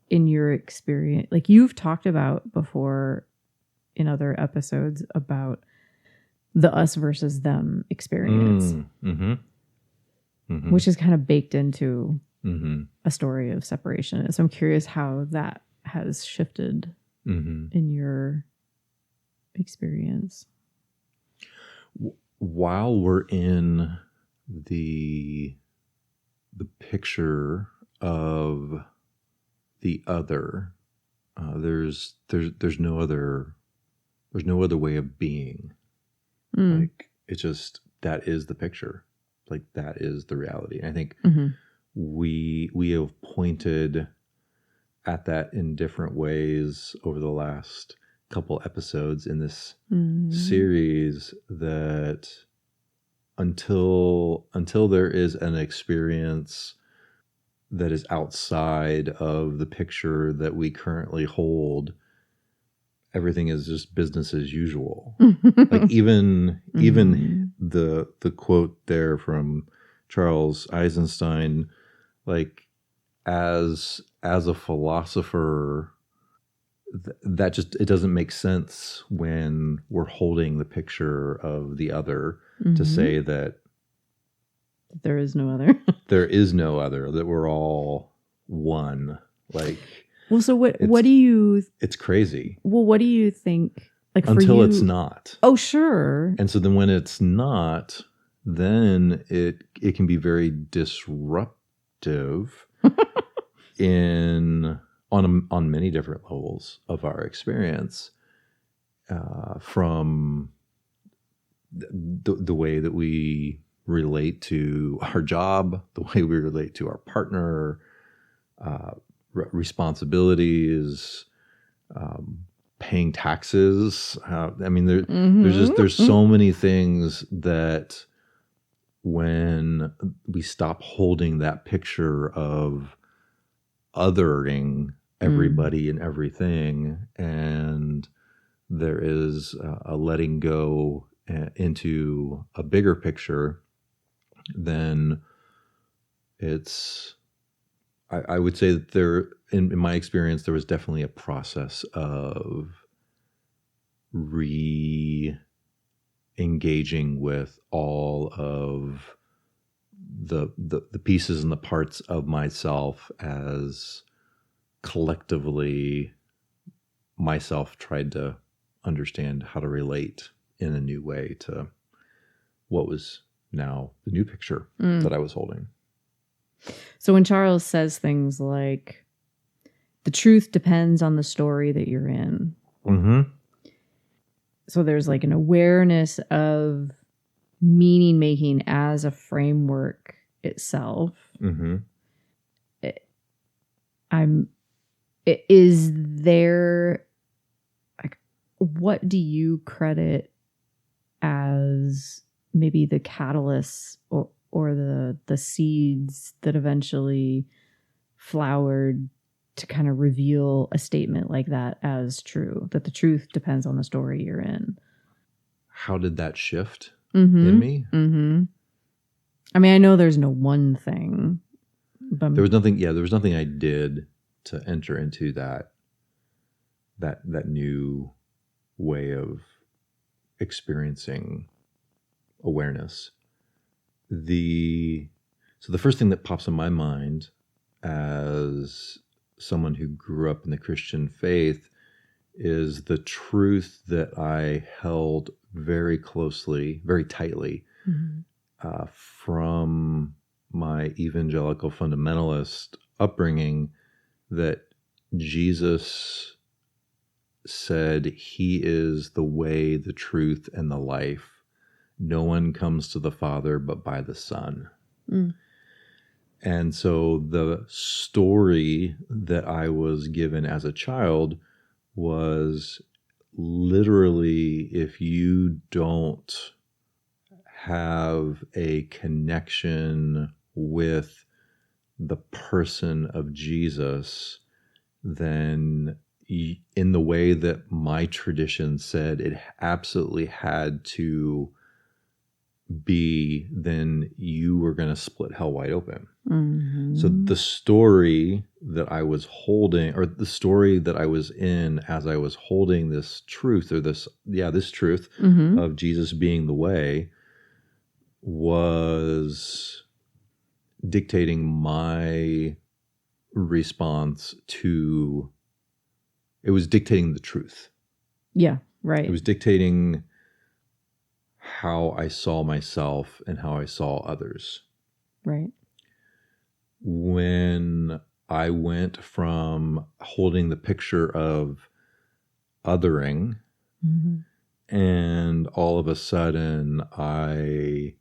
in your experience, like you've talked about before in other episodes about the us versus them experience, which is kind of baked into a story of separation. And so I'm curious how that has shifted in your experience.
While we're in the picture of the other, there's no other way of being. Like it's just, that is the picture. Like that is the reality. And I think we have pointed at that in different ways over the last couple episodes in this series, that until there is an experience that is outside of the picture that we currently hold, everything is just business as usual. Like even the quote there from Charles Eisenstein, like as a philosopher, that just, it doesn't make sense when we're holding the picture of the other to say that
there is no other.
there is no other, that we're all one. Like,
well, so what do you?
It's crazy.
Well, what do you think? Like
until
for you,
it's not.
Oh, sure.
And so then when it's not, then it can be very disruptive on many different levels of our experience, from the way that we relate to our job, the way we relate to our partner, responsibilities, paying taxes. I mean, there's so many things that when we stop holding that picture of othering everybody and everything, and there is a letting go into a bigger picture, then it's, I would say that there, in my experience, there was definitely a process of re-engaging with all of the pieces and the parts of myself as collectively myself tried to understand how to relate in a new way to what was now the new picture that I was holding.
So when Charles says things like, the truth depends on the story that you're in. So there's like an awareness of meaning making as a framework itself. Is there, like, what do you credit as maybe the catalysts or the seeds that eventually flowered to kind of reveal a statement like that as true, that the truth depends on the story you're in?
How did that shift in me?
I mean, I know there's no one thing, but
there was nothing I did to enter into that new way of experiencing awareness. So the first thing that pops in my mind as someone who grew up in the Christian faith is the truth that I held very closely, very tightly, from my evangelical fundamentalist upbringing, that Jesus said he is the way, the truth, and the life. No one comes to the Father but by the Son. And so the story that I was given as a child was literally, if you don't have a connection with the person of Jesus, then in the way that my tradition said it absolutely had to be, then you were going to split hell wide open. So the story that I was holding, or the story that I was in as I was holding this truth, or this truth of Jesus being the way, was dictating my response to, it was dictating the truth.
Yeah, right.
It was dictating how I saw myself and how I saw others.
Right.
When I went from holding the picture of othering, and all of a sudden I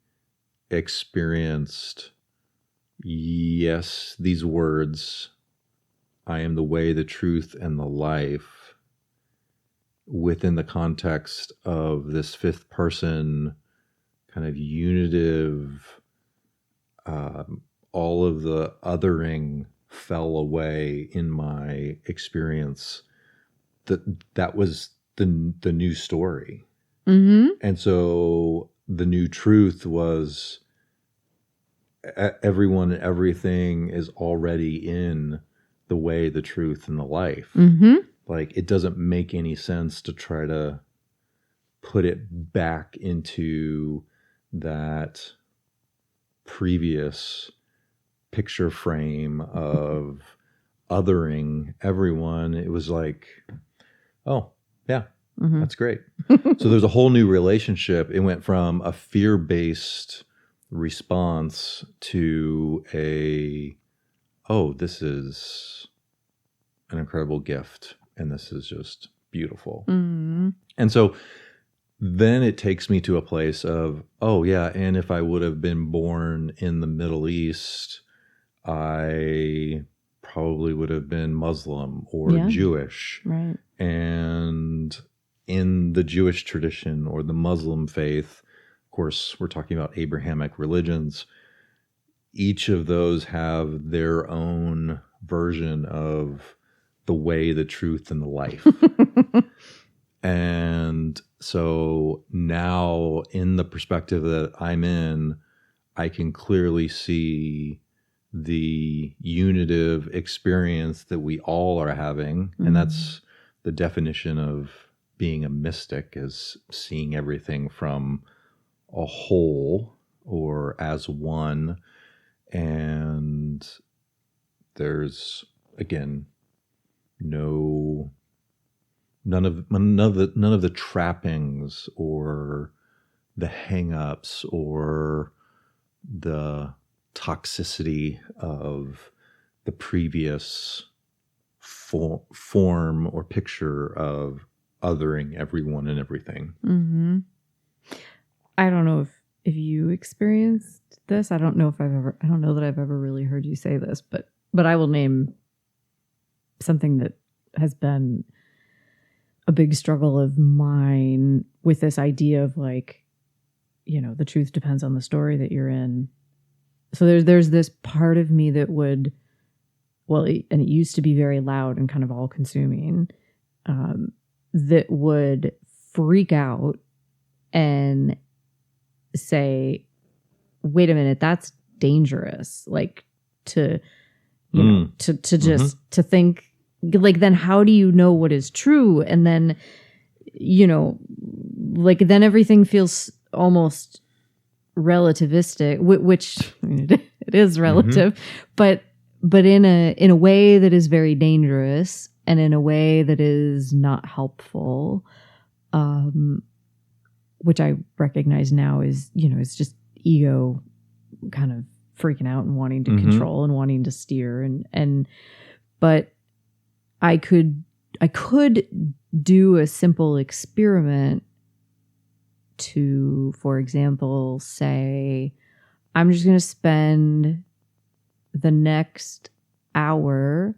experienced, yes, these words, I am the way, the truth, and the life, within the context of this fifth person kind of unitive, all of the othering fell away in my experience. That was the new story. And so the new truth was everyone and everything is already in the way, the truth, and the life.
Mm-hmm.
Like, it doesn't make any sense to try to put it back into that previous picture frame of othering everyone. It was like, oh, yeah,
Mm-hmm.
that's great. So there's a whole new relationship. It went from a fear-based response to this is an incredible gift, and this is just beautiful.
Mm-hmm.
And so then it takes me to a place of, oh yeah, and if I would have been born in the Middle East, I probably would have been Muslim or Jewish.
Right.
And in the Jewish tradition or the Muslim faith, of course, we're talking about Abrahamic religions, each of those have their own version of the way, the truth, and the life. And so now, in the perspective that I'm in, I can clearly see the unitive experience that we all are having.
Mm-hmm.
And that's the definition of being a mystic, is seeing everything from a whole or as one. And there's, again, none of the trappings or the hang-ups or the toxicity of the previous form or picture of othering everyone and everything.
Mm-hmm. I don't know if you experienced this. I don't know that I've ever really heard you say this, but I will name something that has been a big struggle of mine with this idea of, like, the truth depends on the story that you're in. So there's this part of me that would, and it used to be very loud and kind of all consuming, that would freak out and say, wait a minute, that's dangerous. Like, to just to think, like, then how do you know what is true? And then, like, then everything feels almost relativistic, which I mean, it is relative, but in a way that is very dangerous and in a way that is not helpful, which I recognize now is, it's just ego kind of freaking out and wanting to control and wanting to steer, but I could do a simple experiment to, for example, say, I'm just going to spend the next hour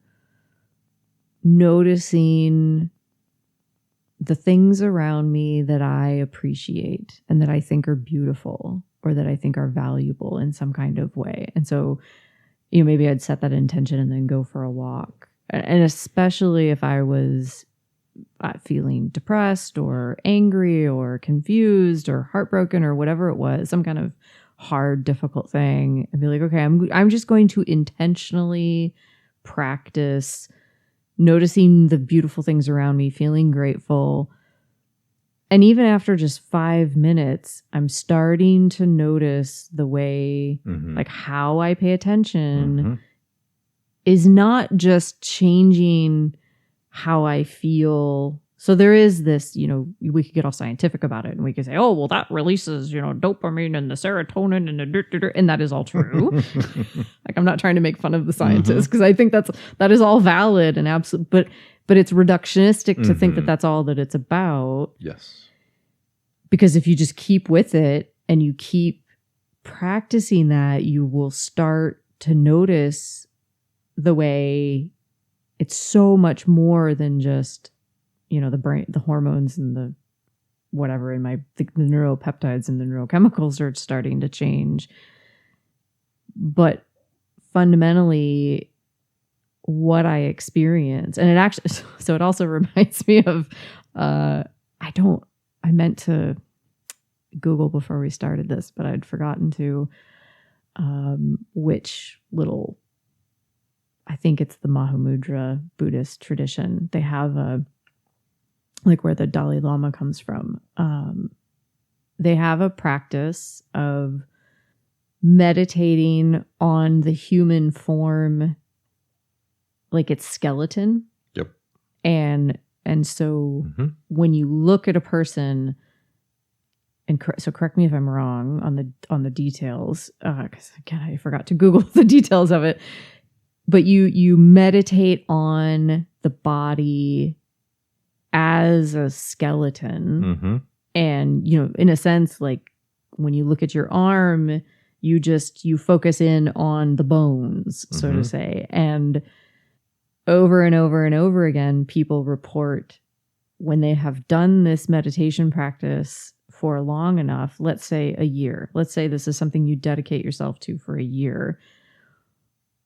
noticing the things around me that I appreciate and that I think are beautiful or that I think are valuable in some kind of way. And so, maybe I'd set that intention and then go for a walk. And especially if I was feeling depressed or angry or confused or heartbroken or whatever it was, some kind of hard, difficult thing, I'd be like, okay, I'm just going to intentionally practice noticing the beautiful things around me, feeling grateful. And even after just 5 minutes, I'm starting to notice the way, like, how I pay attention is not just changing how I feel. So there is this, we could get all scientific about it and we could say, oh, well, that releases, dopamine and the serotonin and and that is all true. Like, I'm not trying to make fun of the scientists because I think that is all valid and absolute, but it's reductionistic to think that that's all that it's about.
Yes.
Because if you just keep with it and you keep practicing that, you will start to notice the way it's so much more than just, the brain, the hormones and the whatever in the neuropeptides and the neurochemicals are starting to change. But fundamentally, what I experience, and it actually, so it also reminds me of, Google before we started this, but I'd forgotten to which little, I think it's the Mahamudra Buddhist tradition. They have a, like where the Dalai Lama comes from. They have a practice of meditating on the human form, like its skeleton.
Yep.
And so when you look at a person, and so correct me if I'm wrong on the details, because again I forgot to Google the details of it. But you meditate on the body as a skeleton, and in a sense, like when you look at your arm, you focus in on the bones, so to say, and over and over and over again, people report when they have done this meditation practice for long enough, let's say a year, let's say this is something you dedicate yourself to for a year.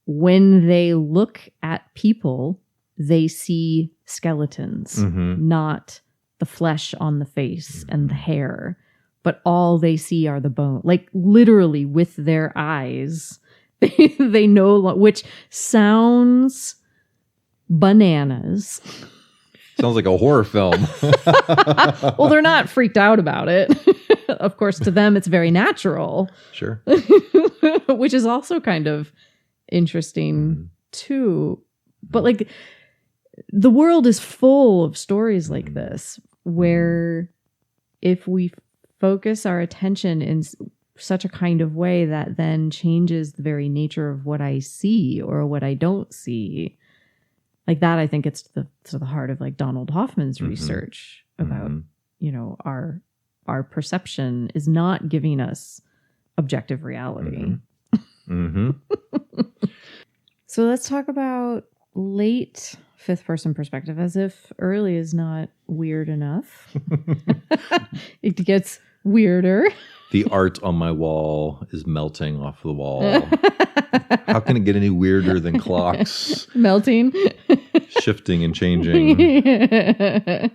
When they look at people, they see skeletons, not the flesh on the face and the hair, but all they see are the bone. Like literally with their eyes, they know, which sounds bananas.
Sounds like a horror film.
Well, they're not freaked out about it. Of course, to them, it's very natural.
Sure.
Which is also kind of interesting too. But like the world is full of stories like this, where if we focus our attention in such a kind of way that then changes the very nature of what I see or what I don't see, like that, I think it's to the heart of like Donald Hoffman's research about, our perception is not giving us objective reality. So let's talk about late fifth person perspective, as if early is not weird enough. It gets weirder.
The art on my wall is melting off the wall. How can it get any weirder than clocks?
Melting.
Shifting and changing.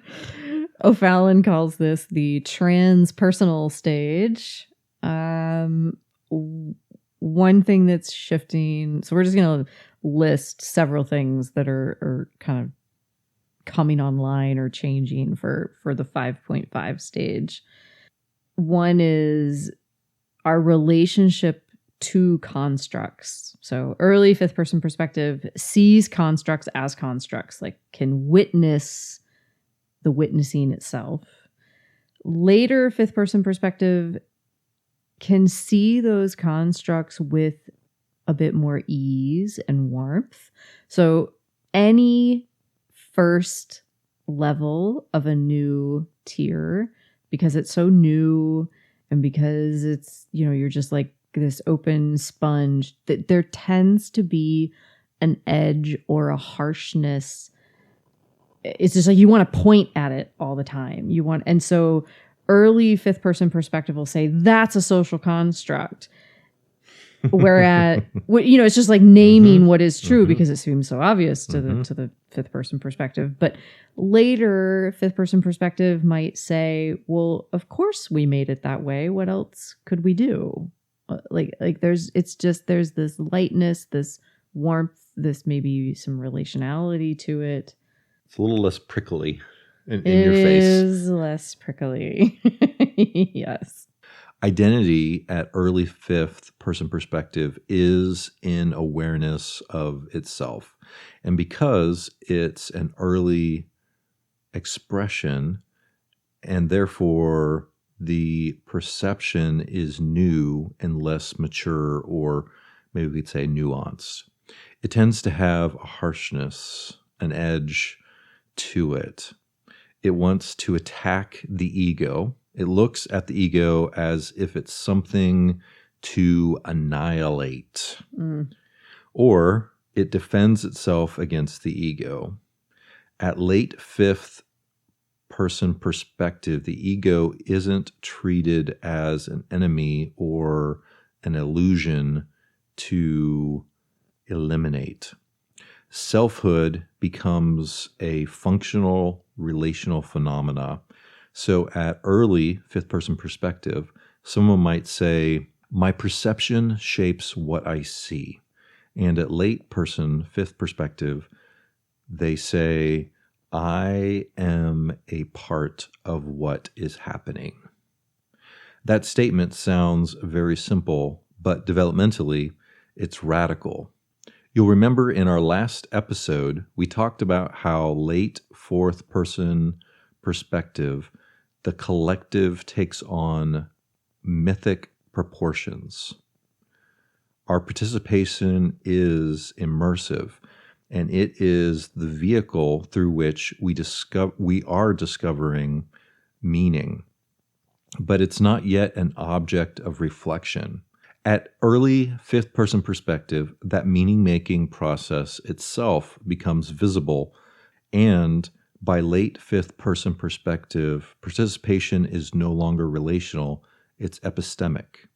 O'Fallon calls this the transpersonal stage. One thing that's shifting, so we're just going to list several things that are kind of coming online or changing for the 5.5 stage. One is our relationship to constructs. So early fifth person perspective sees constructs as constructs, like can witness the witnessing itself. Later fifth person perspective can see those constructs with a bit more ease and warmth. So any first level of a new tier, because it's so new and because it's, you're just like this open sponge, that there tends to be an edge or a harshness. It's just like you want to point at it all the time. And so early fifth person perspective will say that's a social construct. Whereas, it's just like naming what is true because it seems so obvious to the fifth person perspective. But later, fifth person perspective might say, well, of course we made it that way. What else could we do? There's this lightness, this warmth, this maybe some relationality to it.
It's a little less prickly in your face.
It is less prickly. Yes.
Identity at early fifth person perspective is in awareness of itself. And because it's an early expression, and therefore the perception is new and less mature, or maybe we could say nuanced, it tends to have a harshness, an edge to it. It wants to attack the ego. It looks at the ego as if it's something to annihilate, or it defends itself against the ego. At late fifth person perspective, the ego isn't treated as an enemy or an illusion to eliminate. Selfhood becomes a functional relational phenomena So at early fifth person perspective, someone might say, my perception shapes what I see. And at late person fifth perspective, they say, I am a part of what is happening. That statement sounds very simple, but developmentally, it's radical. You'll remember in our last episode, we talked about how late fourth person perspective, the collective takes on mythic proportions. Our participation is immersive, and it is the vehicle through which we are discovering meaning. But it's not yet an object of reflection. At early fifth person perspective, that meaning-making process itself becomes visible, and by late fifth person perspective, participation is no longer relational, it's epistemic.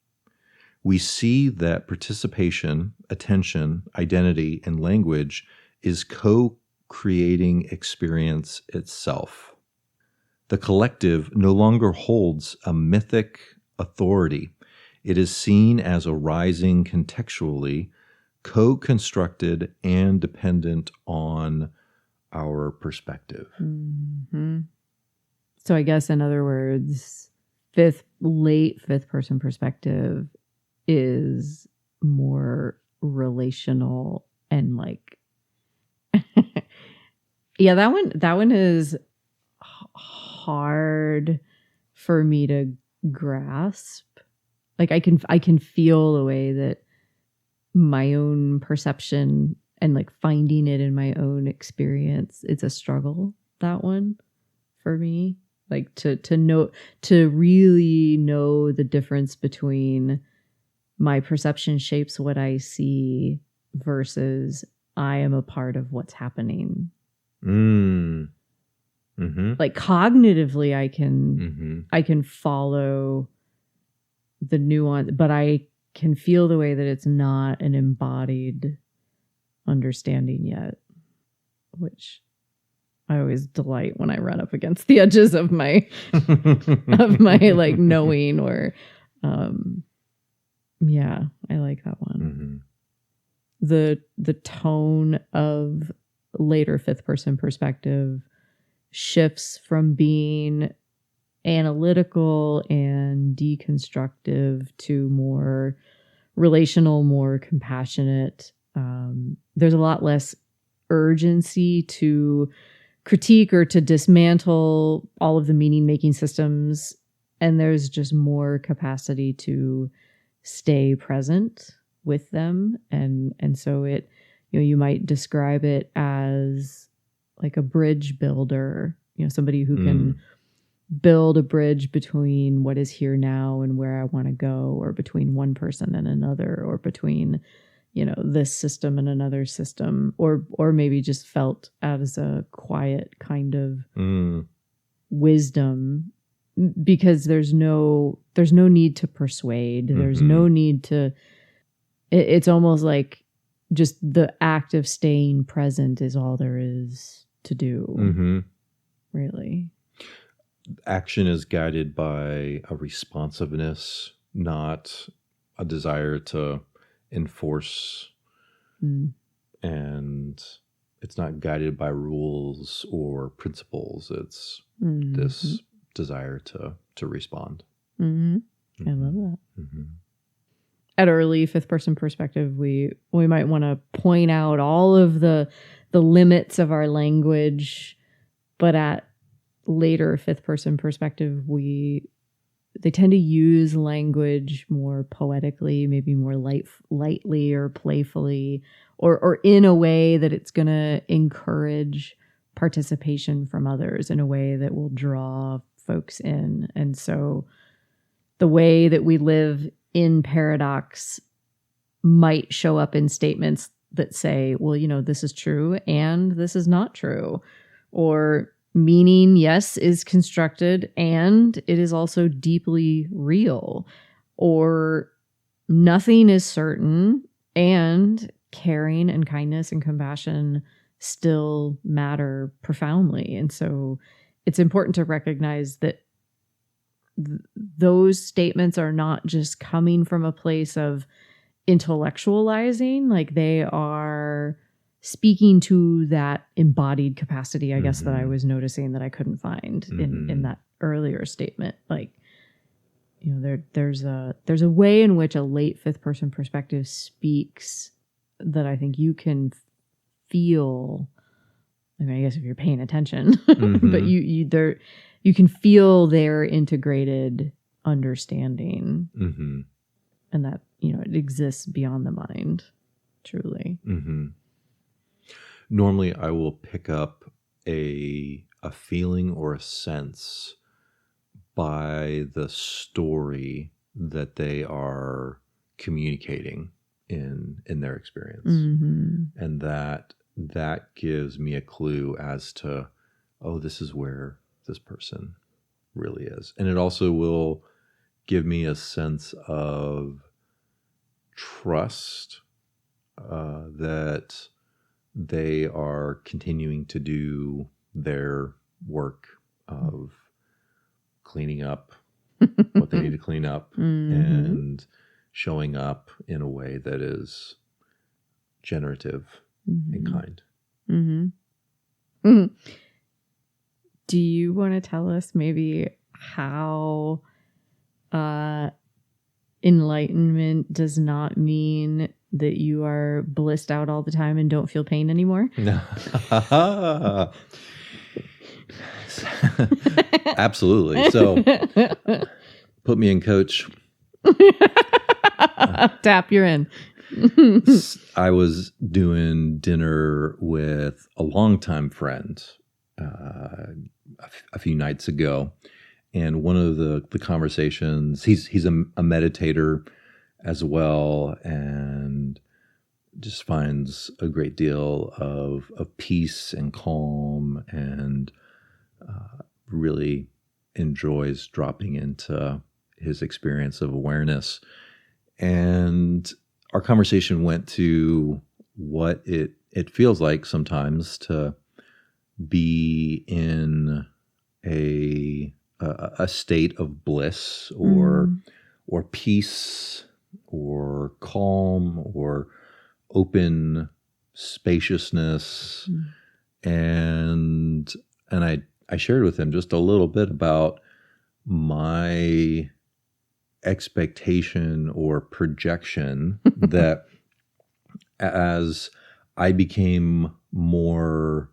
We see that participation, attention, identity, and language is co-creating experience itself. The collective no longer holds a mythic authority. It is seen as arising contextually, co-constructed, and dependent on our perspective.
Mm-hmm. So I guess, in other words, late fifth person perspective is more relational and like, yeah, that one is hard for me to grasp. Like I can feel the way that my own perception and like finding it in my own experience, it's a struggle, that one, for me. Like to really know the difference between my perception shapes what I see versus I am a part of what's happening.
Mm.
Like cognitively,
Mm-hmm.
I can follow the nuance, but I can feel the way that it's not an embodied understanding yet, which I always delight when I run up against the edges of my like knowing, or yeah, I like that one. Mm-hmm. The tone of later fifth person perspective shifts from being analytical and deconstructive to more relational, more compassionate. There's a lot less urgency to critique or to dismantle all of the meaning-making systems, and there's just more capacity to stay present with them. And so it, you might describe it as like a bridge builder, somebody who can build a bridge between what is here now and where I want to go, or between one person and another, or between, this system and another system, or maybe just felt as a quiet kind of wisdom, because there's no need to persuade. There's no need to, it's almost like just the act of staying present is all there is to do. Really.
Action is guided by a responsiveness, not a desire to enforce. And it's not guided by rules or principles. It's this desire to respond.
I love that. At early fifth person perspective, we might want to point out all of the limits of our language, but at later fifth person perspective, they tend to use language more poetically, maybe more lightly or playfully, or in a way that it's going to encourage participation from others in a way that will draw folks in. And so the way that we live in paradox might show up in statements that say, well, this is true and this is not true. Or meaning, yes, is constructed and it is also deeply real. Or nothing is certain and caring and kindness and compassion still matter profoundly. And so it's important to recognize that those statements are not just coming from a place of intellectualizing, like they are speaking to that embodied capacity, I guess, that I was noticing that I couldn't find in that earlier statement. Like, you know, there's a way in which a late fifth person perspective speaks that I think you can feel. I mean, I guess if you're paying attention, but you can feel their integrated understanding, and that, you know, it exists beyond the mind, truly.
Normally, I will pick up a feeling or a sense by the story that they are communicating in their experience, and that gives me a clue as to, oh, this is where this person really is. And it also will give me a sense of trust that they are continuing to do their work of cleaning up what they need to clean up and showing up in a way that is generative and kind.
Do you want to tell us maybe how enlightenment does not mean that you are blissed out all the time and don't feel pain anymore?
Absolutely. So put me in, coach.
Tap, you're in.
I was doing dinner with a longtime friend a few nights ago, and one of the conversations, he's a meditator as well, and just finds a great deal of peace and calm, and really enjoys dropping into his experience of awareness. And our conversation went to what it feels like sometimes to be in a state of bliss or peace or calm or open spaciousness. And I shared with him just a little bit about my expectation or projection that as I became more,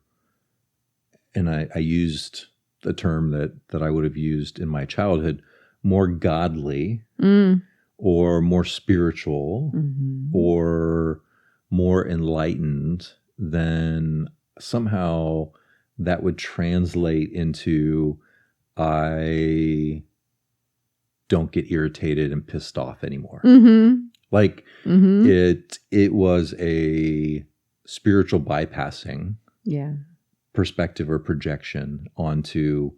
and I used the term that I would have used in my childhood, more godly or more spiritual or more enlightened, then somehow that would translate into I don't get irritated and pissed off anymore. Like it was a spiritual bypassing perspective or projection onto,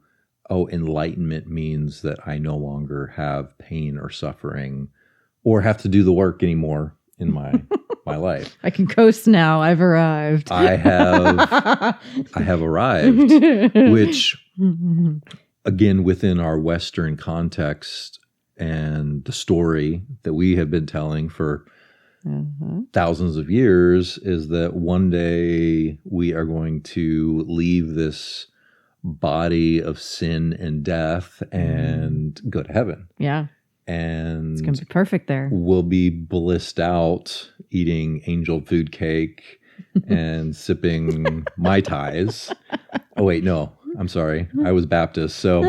oh, enlightenment means that I no longer have pain or suffering or have to do the work anymore in my life.
I can coast now. I've arrived.
I have arrived, which again, within our Western context and the story that we have been telling for thousands of years, is that one day we are going to leave this body of sin and death and go to heaven. Yeah. And
it's going to be perfect there.
We'll be blissed out eating angel food cake and sipping Mai Tais. Oh, wait, no. I'm sorry. I was Baptist. So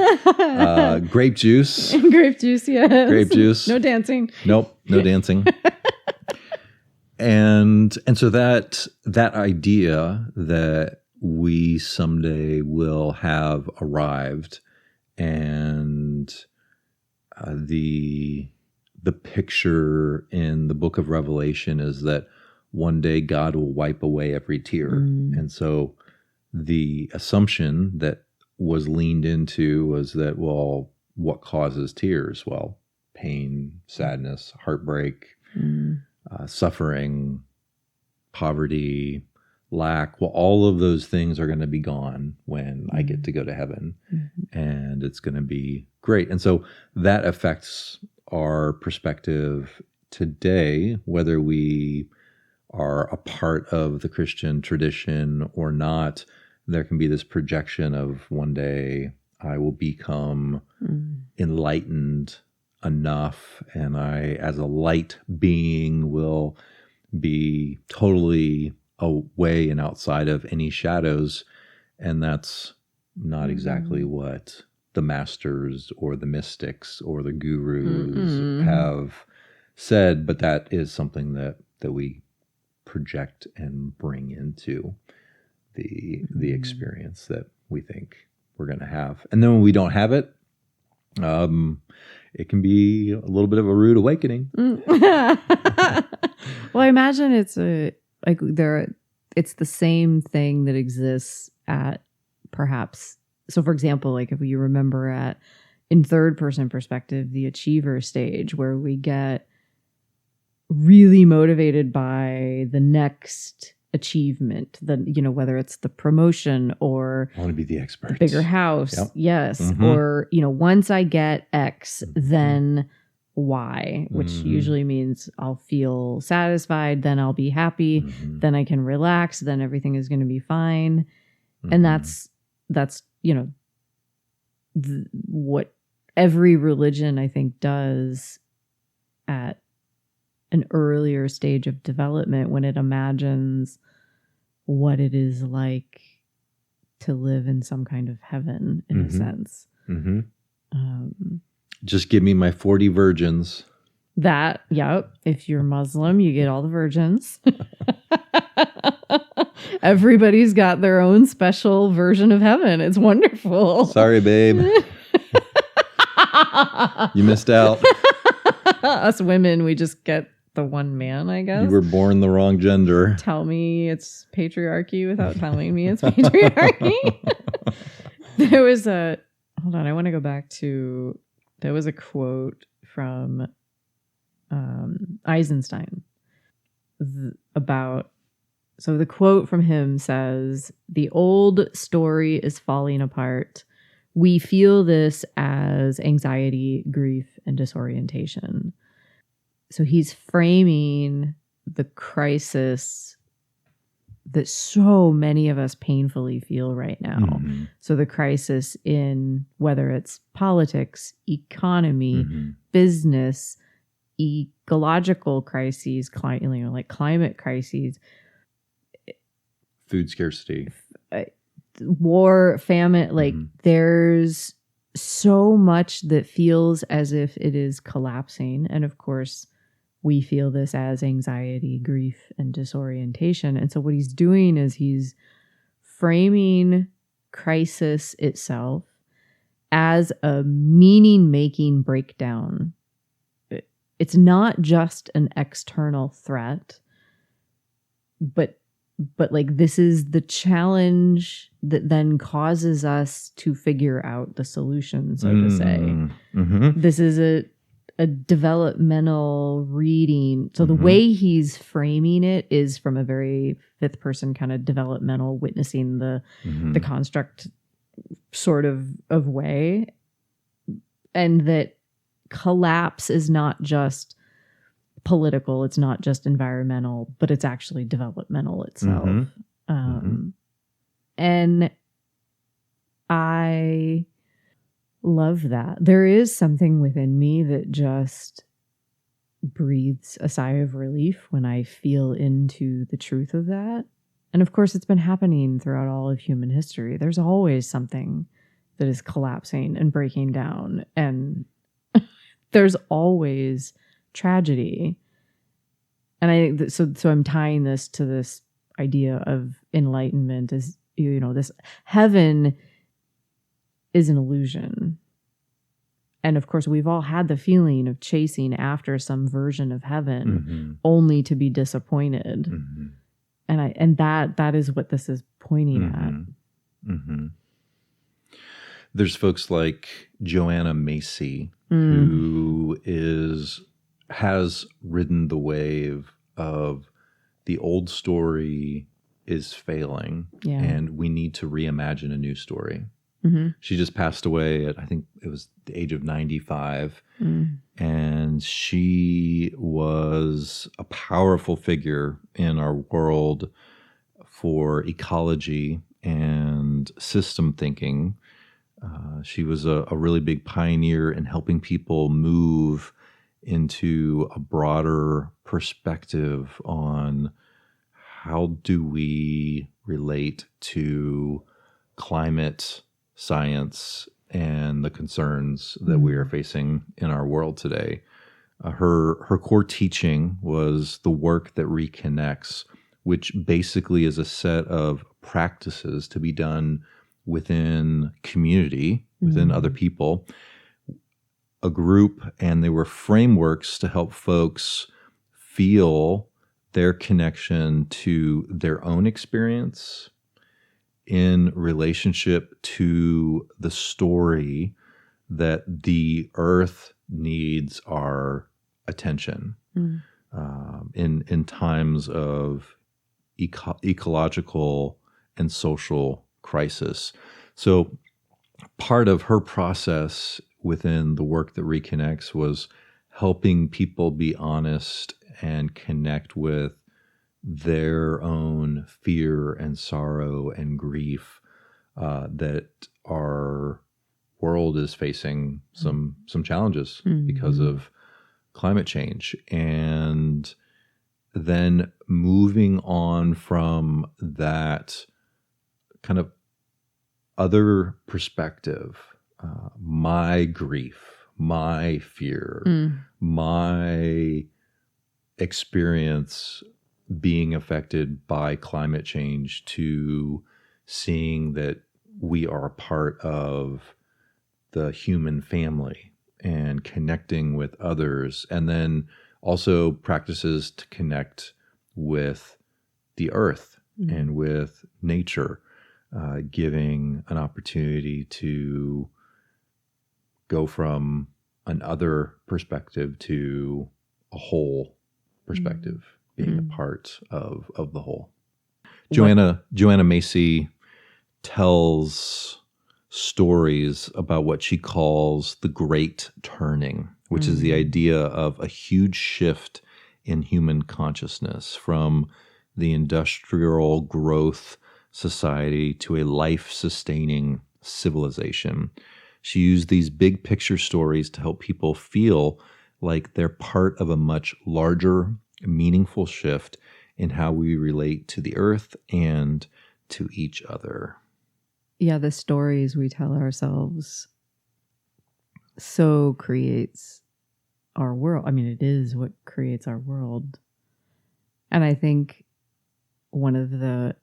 grape juice.
Grape juice, yes.
Grape juice.
No dancing.
Nope, no dancing. And so that idea that we someday will have arrived, and the picture in the book of Revelation is that one day God will wipe away every tear. And so the assumption that was leaned into was that, well, what causes tears? Well, pain, sadness, heartbreak, suffering, poverty, lack. Well, all of those things are going to be gone when I get to go to heaven, and it's going to be great. And so that affects our perspective today, whether we are a part of the Christian tradition or not. There can be this projection of one day I will become enlightened enough, and I, as a light being, will be totally away and outside of any shadows. And that's not exactly what the masters or the mystics or the gurus have said, but that is something that we project and bring into the experience that we think we're going to have. And then when we don't have it, it can be a little bit of a rude awakening.
Well, I imagine it's the same thing that exists at perhaps. So, for example, like if you remember in third person perspective, the achiever stage, where we get really motivated by the next achievement, whether it's the promotion or
I want to be the expert,
bigger house. Yep. Yes. Or, once I get X, then Y, which usually means I'll feel satisfied, then I'll be happy, then I can relax, then everything is going to be fine. And that's what every religion, I think, does at an earlier stage of development, when it imagines what it is like to live in some kind of heaven, in a sense.
Just give me my 40 virgins.
If you're Muslim, you get all the virgins. Everybody's got their own special version of heaven. It's wonderful.
Sorry, babe. You missed out.
Us women, we just get the one man, I guess.
You were born the wrong gender.
Tell me it's patriarchy without telling me it's patriarchy. There was hold on, I want to go back to, there was a quote from Eisenstein so the quote from him says, "The old story is falling apart. We feel this as anxiety, grief, and disorientation." So he's framing the crisis that so many of us painfully feel right now. So the crisis in whether it's politics, economy, business, ecological crises, like climate crises,
food scarcity,
war, famine, like there's so much that feels as if it is collapsing. And of course, we feel this as anxiety, grief, and disorientation. And so what he's doing is he's framing crisis itself as a meaning-making breakdown. It's not just an external threat, but like this is the challenge that then causes us to figure out the solution, so to say. This is a developmental reading. So the way he's framing it is from a very fifth person kind of developmental, witnessing the construct sort of way. And that collapse is not just political, it's not just environmental, but it's actually developmental itself. And I love that. There is something within me that just breathes a sigh of relief when I feel into the truth of that. And of course, it's been happening throughout all of human history. There's always something that is collapsing and breaking down. And there's always tragedy. And I think that, so I'm tying this to this idea of enlightenment as, this heaven is an illusion. And of course, we've all had the feeling of chasing after some version of heaven only to be disappointed. And that is what this is pointing at.
There's folks like Joanna Macy, who has ridden the wave of the old story is failing,
Yeah.
and we need to reimagine a new story.
Mm-hmm.
She just passed away at, I think it was the age of 95.
Mm.
And she was a powerful figure in our world for ecology and system thinking. She was a really big pioneer in helping people move into a broader perspective on how do we relate to climate science and the concerns that we are facing in our world today. Her core teaching was the work that reconnects, which basically is a set of practices to be done within community, within other people, a group, and they were frameworks to help folks feel their connection to their own experience in relationship to the story that the earth needs our attention in times of ecological and social crisis. So part of her process within the work that reconnects was helping people be honest and connect with their own fear and sorrow and grief that our world is facing some challenges because of climate change. And then moving on from that kind of other perspective, my grief, my fear, my experience being affected by climate change, to seeing that we are a part of the human family and connecting with others, and then also practices to connect with the earth and with nature, giving an opportunity to go from an other perspective to a whole perspective, being a part of the whole. Joanna Macy tells stories about what she calls the Great Turning, which is the idea of a huge shift in human consciousness from the industrial growth society to a life-sustaining civilization. She used these big picture stories to help people feel like they're part of a much larger, meaningful shift in how we relate to the earth and to each other.
Yeah, the stories we tell ourselves so creates our world. I mean, it is what creates our world. And I think one of the,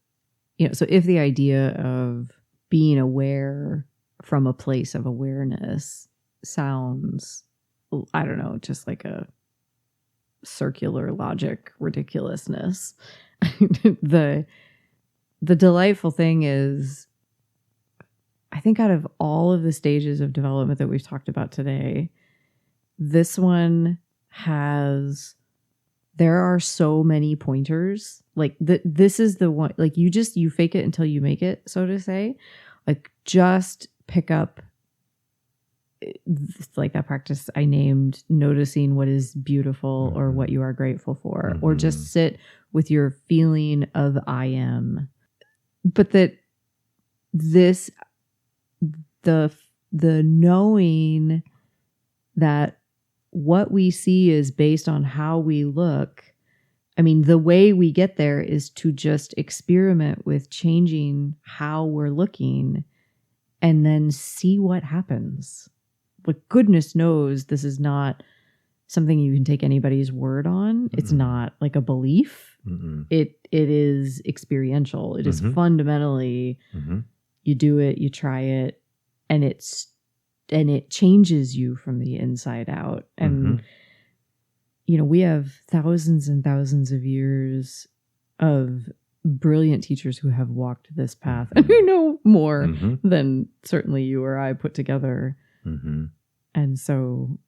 so if the idea of being aware from a place of awareness sounds, I don't know, just like a circular logic ridiculousness, the delightful thing is, I think out of all of the stages of development that we've talked about today, this one there are so many pointers. Like this is the one, like you fake it until you make it, so to say. Like just pick up, like that practice I named, noticing what is beautiful or what you are grateful for, or just sit with your feeling of I am. But that this, the knowing that what we see is based on how we look. I mean, the way we get there is to just experiment with changing how we're looking and then see what happens. But goodness knows this is not something you can take anybody's word on. It's not like a belief. It is experiential. It is fundamentally, you do it, you try it, and it changes you from the inside out. And we have thousands and thousands of years of brilliant teachers who have walked this path and who know more than certainly you or I put together. And so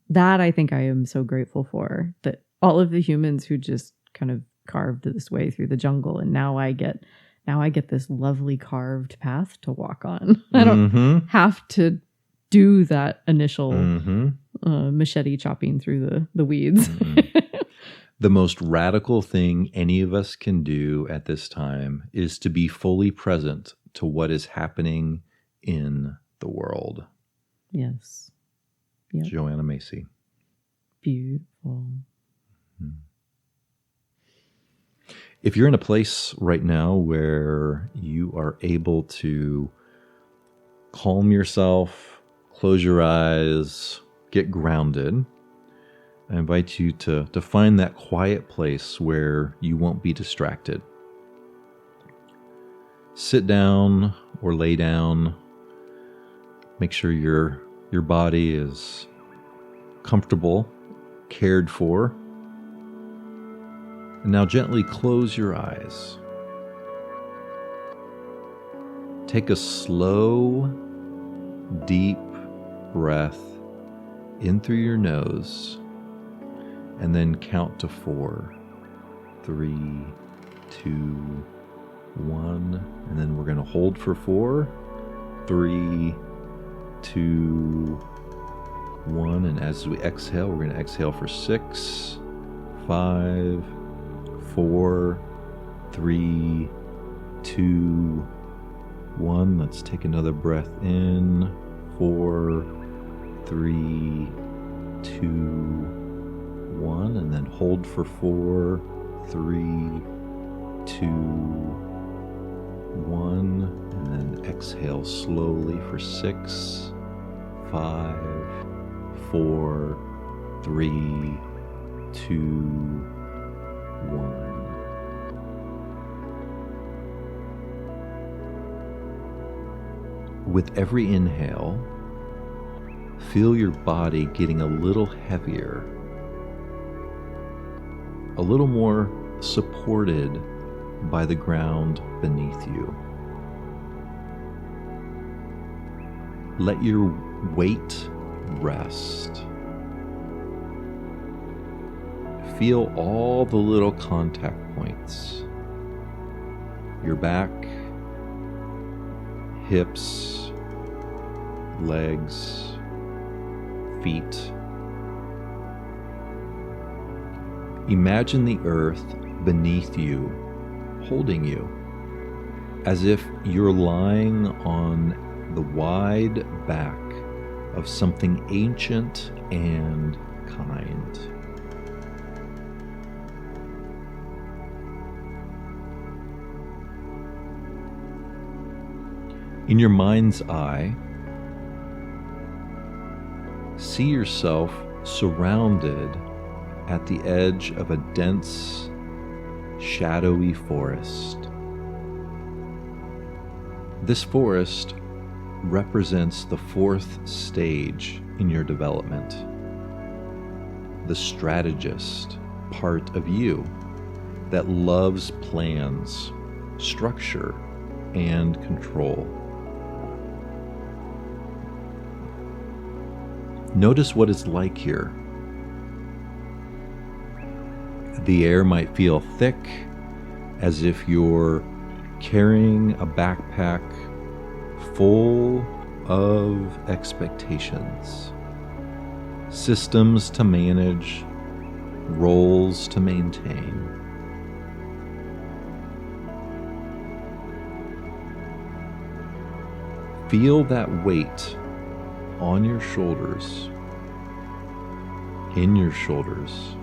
that I think I am so grateful for, that all of the humans who just kind of carved this way through the jungle, and now I get this lovely carved path to walk on. I don't have to do that initial machete chopping through the weeds.
The most radical thing any of us can do at this time is to be fully present to what is happening in the world.
Yes. Yep.
Joanna Macy.
Beautiful.
If you're in a place right now where you are able to calm yourself, close your eyes, get grounded, I invite you to find that quiet place where you won't be distracted. Sit down or lay down. Make sure your body is comfortable, cared for. And now gently close your eyes. Take a slow, deep breath in through your nose, and then count to 4. 3, 2, 1. And then we're going to hold for 4. 3, 2, 1. And as we exhale, we're going to exhale for 6, 5, 4, 3, 2, 1. Let's take another breath in. 4, 3, 2, 1, and then hold for 4, 3, 2, 1, and then exhale slowly for 6, 5, 4, 3, 2, 1. With every inhale, feel your body getting a little heavier, a little more supported by the ground beneath you. Let your weight rest. Feel all the little contact points. Your back, hips, legs, feet. Imagine the earth beneath you, holding you, as if you're lying on the wide back of something ancient and kind. In your mind's eye, see yourself surrounded at the edge of a dense, shadowy forest. This forest represents the 4th stage in your development, the strategist part of you that loves plans, structure, and control. Notice what it's like here. The air might feel thick, as if you're carrying a backpack full of expectations, systems to manage, roles to maintain. Feel that weight on your shoulders, in your shoulders,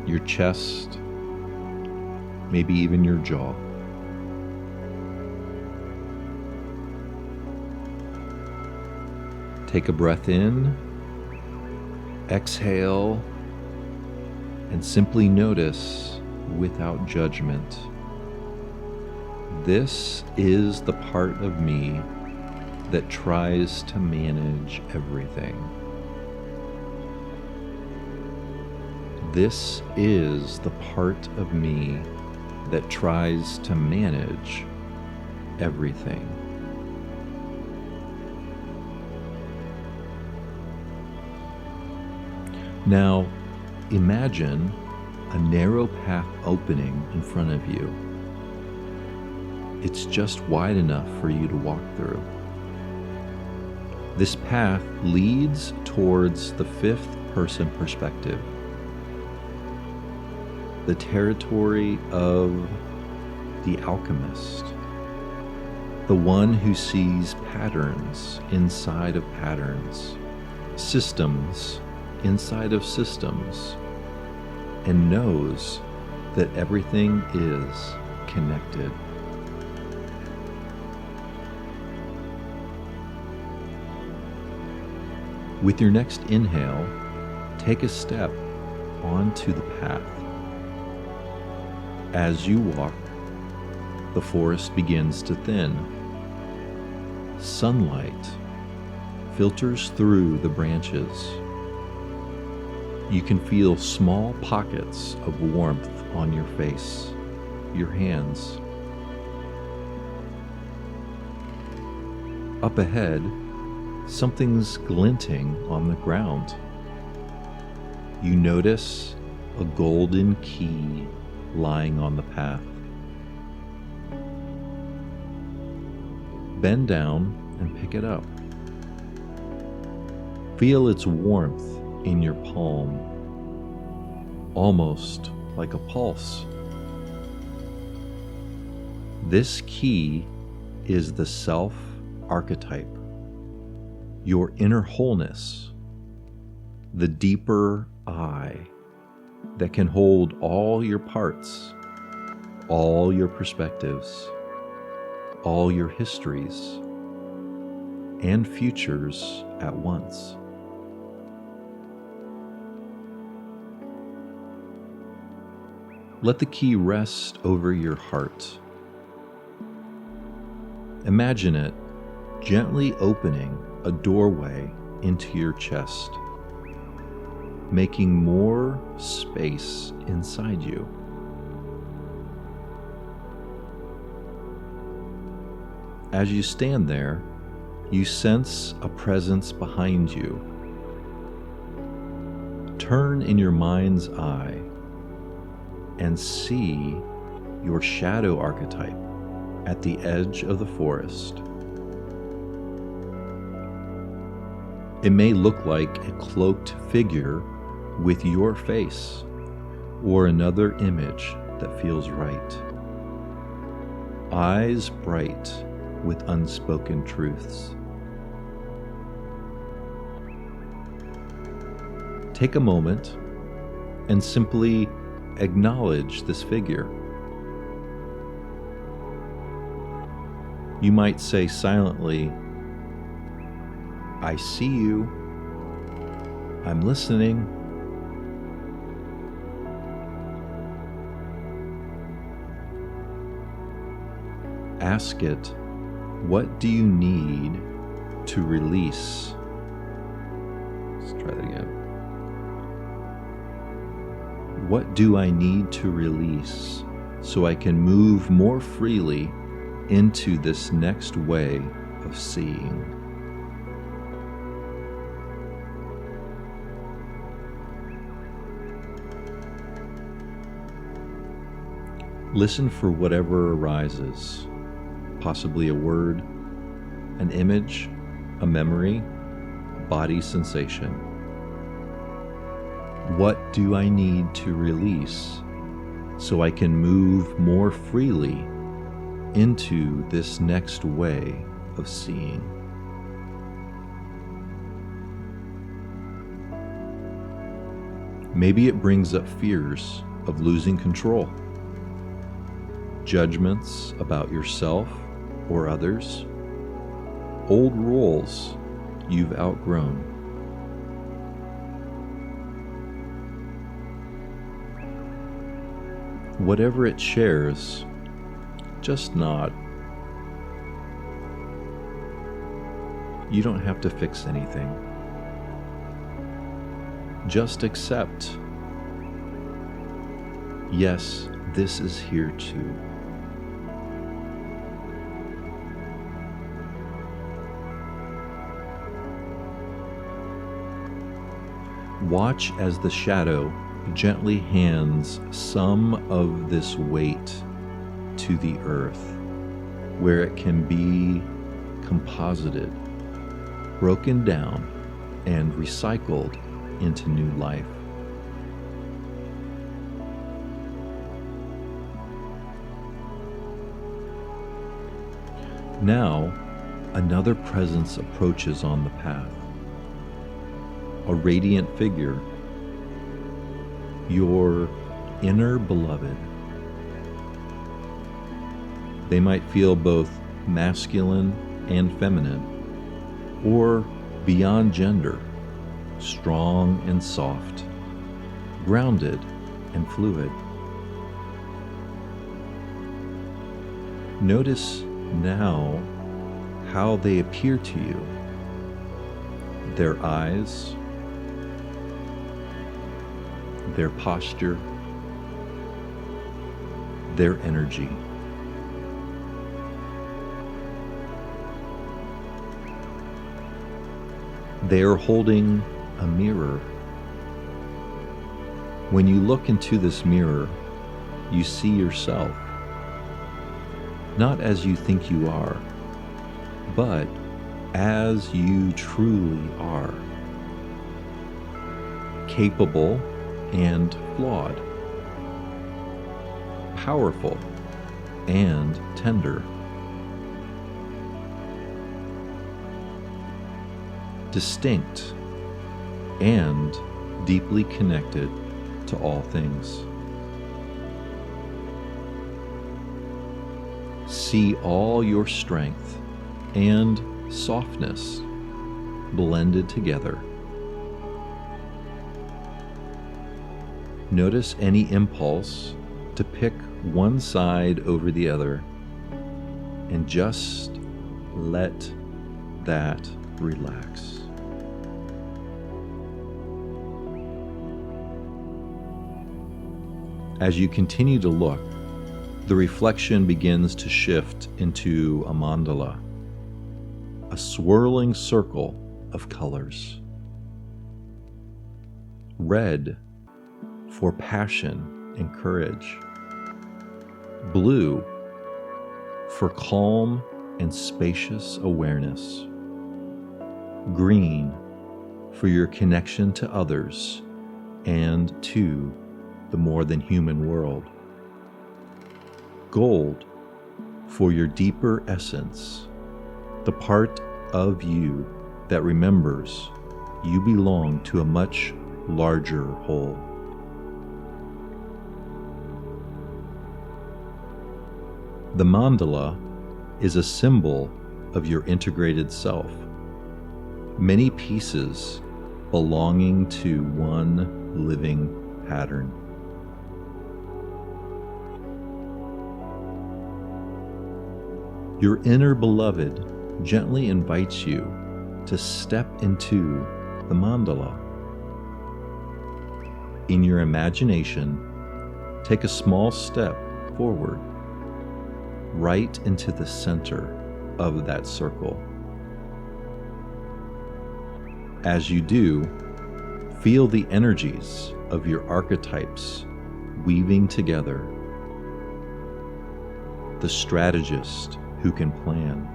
your chest, maybe even your jaw. Take a breath in, exhale, and simply notice without judgment. This is the part of me that tries to manage everything. This is the part of me that tries to manage everything. Now, imagine a narrow path opening in front of you. It's just wide enough for you to walk through. This path leads towards the fifth person perspective, the territory of the alchemist, the one who sees patterns inside of patterns, systems inside of systems, and knows that everything is connected. With your next inhale, take a step onto the path. As you walk, the forest begins to thin. Sunlight filters through the branches. You can feel small pockets of warmth on your face, your hands. Up ahead, something's glinting on the ground. You notice a golden key lying on the path. Bend down and pick it up. Feel its warmth in your palm, almost like a pulse. This key is the self archetype, your inner wholeness, the deeper I that can hold all your parts, all your perspectives, all your histories and futures at once. Let the key rest over your heart. Imagine it gently opening a doorway into your chest, making more space inside you. As you stand there, you sense a presence behind you. Turn in your mind's eye and see your shadow archetype at the edge of the forest. It may look like a cloaked figure with your face, or another image that feels right. Eyes bright with unspoken truths. Take a moment and simply acknowledge this figure. You might say silently, "I see you. I'm listening." Ask it, what do you need to release? Let's try that again. What do I need to release so I can move more freely into this next way of seeing? Listen for whatever arises, possibly a word, an image, a memory, a body sensation. What do I need to release so I can move more freely into this next way of seeing? Maybe it brings up fears of losing control, judgments about yourself or others, old roles you've outgrown. Whatever it shares, just nod. You don't have to fix anything. Just accept. Yes, this is here too. Watch as the shadow gently hands some of this weight to the earth, where it can be composited, broken down, and recycled into new life. Now, another presence approaches on the path. A radiant figure, your inner beloved. They might feel both masculine and feminine, or beyond gender, strong and soft, grounded and fluid. Notice now how they appear to you. Their eyes, their posture, their energy. They are holding a mirror. When you look into this mirror, you see yourself, not as you think you are, but as you truly are. Capable and flawed, powerful and tender, distinct and deeply connected to all things. See all your strength and softness blended together. Notice any impulse to pick one side over the other, and just let that relax. As you continue to look, the reflection begins to shift into a mandala, a swirling circle of colors. Red for passion and courage. Blue for calm and spacious awareness. Green for your connection to others and to the more than human world. Gold for your deeper essence, the part of you that remembers you belong to a much larger whole. The mandala is a symbol of your integrated self, many pieces belonging to one living pattern. Your inner beloved gently invites you to step into the mandala. In your imagination, take a small step forward, right into the center of that circle. As you do, feel the energies of your archetypes weaving together. The strategist who can plan.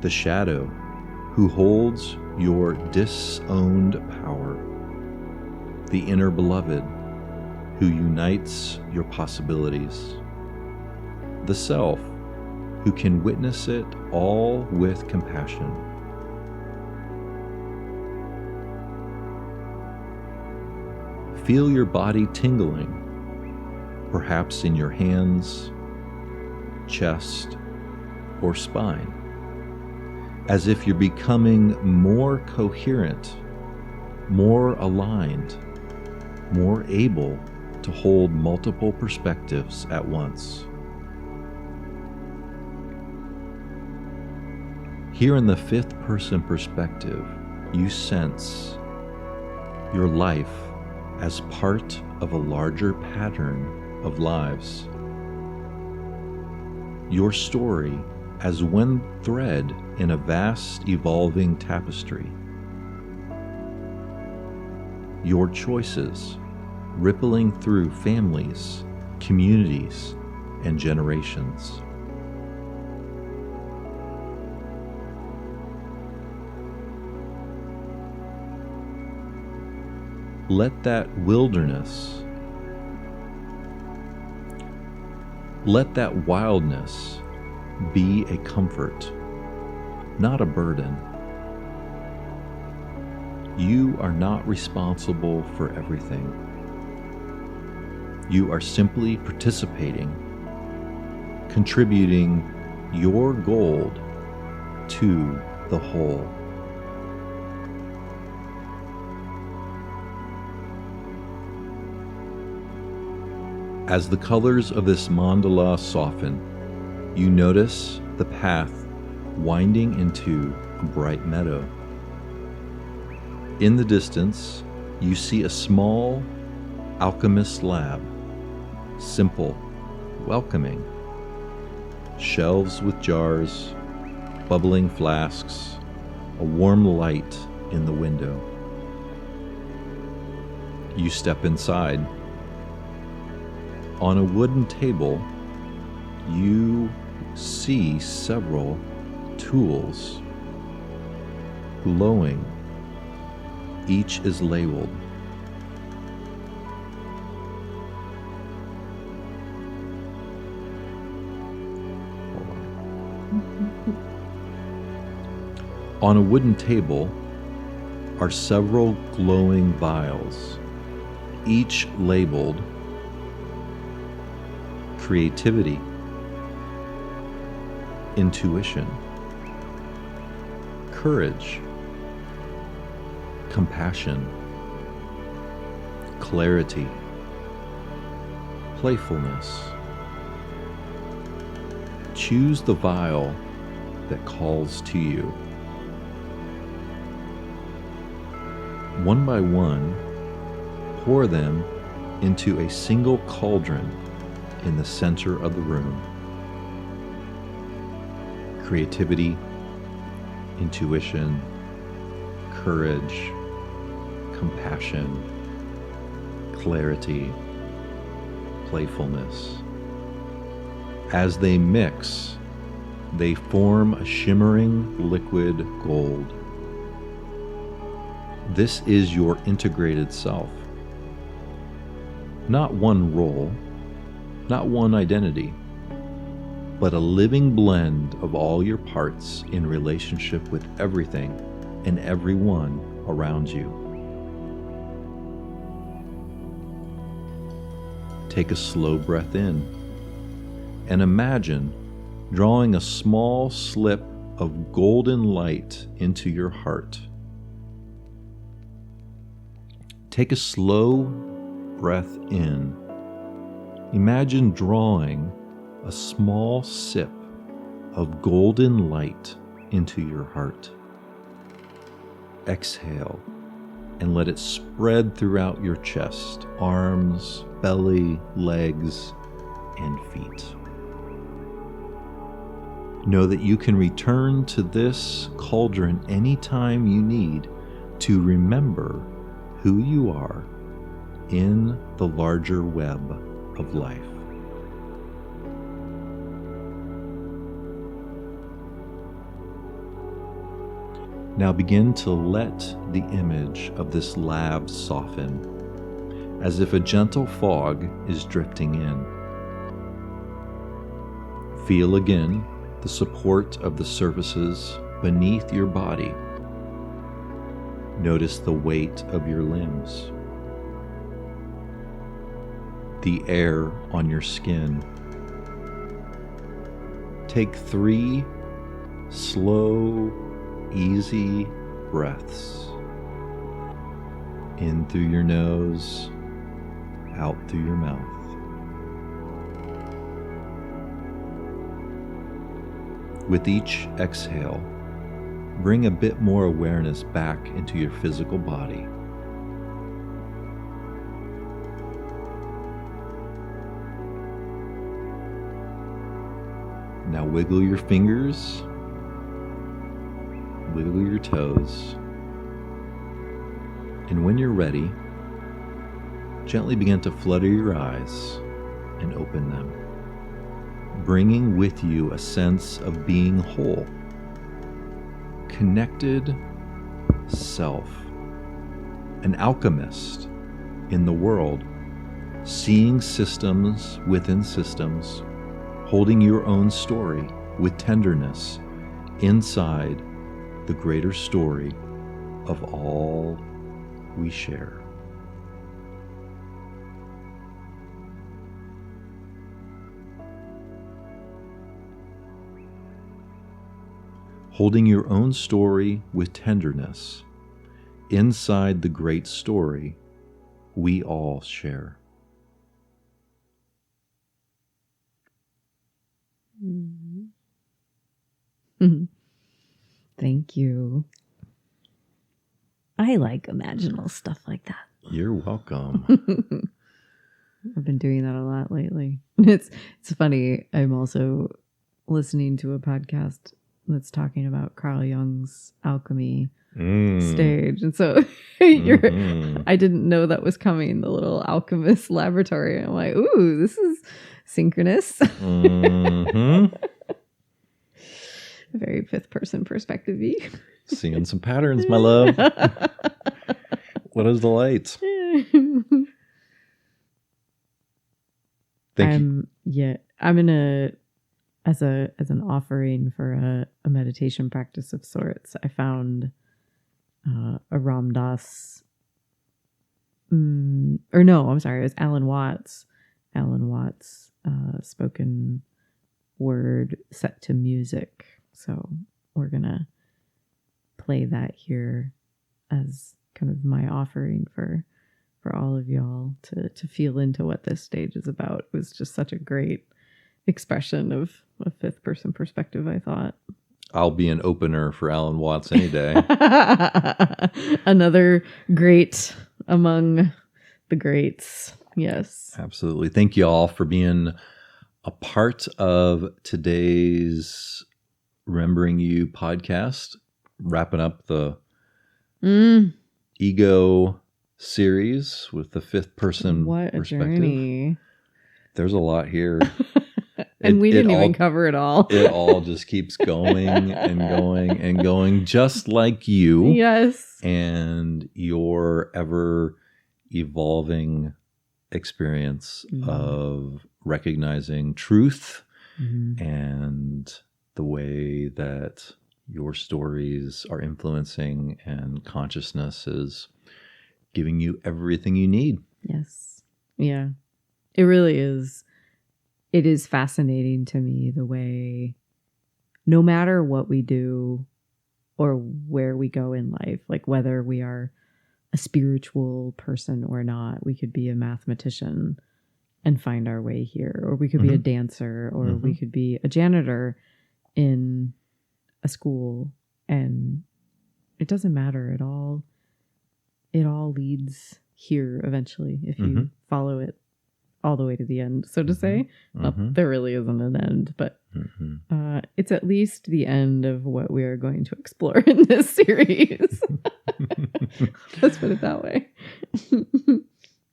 The shadow who holds your disowned power. The inner beloved who unites your possibilities. The self who can witness it all with compassion. Feel your body tingling, perhaps in your hands, chest, or spine, as if you're becoming more coherent, more aligned, more able to hold multiple perspectives at once. Here in the fifth person perspective, you sense your life as part of a larger pattern of lives. Your story as one thread in a vast evolving tapestry. your choices, rippling through families, communities, and generations. Let that wilderness, let that wildness be a comfort, not a burden. You are not responsible for everything. You are simply participating, contributing your gold to the whole. As the colors of this mandala soften, you notice the path winding into a bright meadow. In the distance, you see a small alchemist's lab, simple, welcoming. Shelves with jars, bubbling flasks, a warm light in the window. You step inside. On a wooden table, you see several tools glowing. Each is labeled. On a wooden table are several glowing vials, each labeled creativity, intuition, courage, compassion, clarity, playfulness. Choose the vial that calls to you. One by one, pour them into a single cauldron in the center of the room. Creativity, intuition, courage, compassion, clarity, playfulness. As they mix, they form a shimmering liquid gold. This is your integrated self. Not one role, not one identity, but a living blend of all your parts in relationship with everything and everyone around you. Take a slow breath in and imagine drawing a small slip of golden light into your heart. Take a slow breath in. Imagine drawing a small sip of golden light into your heart. Exhale and let it spread throughout your chest, arms, belly, legs, and feet. Know that you can return to this cauldron anytime you need to remember who you are in the larger web of life. Now begin to let the image of this lab soften, as if a gentle fog is drifting in. Feel again the support of the surfaces beneath your body. Notice the weight of your limbs, the air on your skin. Take 3 slow, easy breaths. In through your nose, out through your mouth. With each exhale, bring a bit more awareness back into your physical body. Now wiggle your fingers, wiggle your toes, and when you're ready, gently begin to flutter your eyes and open them, bringing with you a sense of being whole, connected self, an alchemist in the world, seeing systems within systems, holding your own story with tenderness inside the greater story of all we share. Holding your own story with tenderness inside the great story we all share.
Thank you. I like imaginal stuff like that.
You're welcome.
I've been doing that a lot lately. It's funny. I'm also listening to a podcast that's talking about Carl Jung's alchemy stage. And so I didn't know that was coming, the little alchemist laboratory. I'm like, ooh, this is synchronous. Very fifth person perspective-y.
Seeing some patterns, my love. What is the light? Thank you.
Yeah, I'm gonna, as an offering for a meditation practice of sorts, I found a Ram Dass, it was Alan Watts spoken word set to music. So we're gonna play that here as kind of my offering for all of y'all to feel into what this stage is about. It was just such a great expression of a fifth person perspective, I thought.
I'll be an opener for Alan Watts any day.
Another great among the greats. Yes.
Absolutely. Thank you all for being a part of today's Remembering You podcast, wrapping up the ego series with the fifth person
what a
perspective.
Journey.
There's a lot here.
And we didn't even cover it all.
It all just keeps going and going and going, just like you.
Yes.
And your ever evolving experience of recognizing truth and the way that your stories are influencing and consciousness is giving you everything you need.
Yes. Yeah. It really is. It is fascinating to me the way, no matter what we do or where we go in life, like whether we are a spiritual person or not, we could be a mathematician and find our way here, or we could be a dancer, or we could be a janitor in a school, and it doesn't matter at all. It all leads here eventually if you follow it all the way to the end, so to say. Well, there really isn't an end, but it's at least the end of what we are going to explore in this series. Let's put it that way.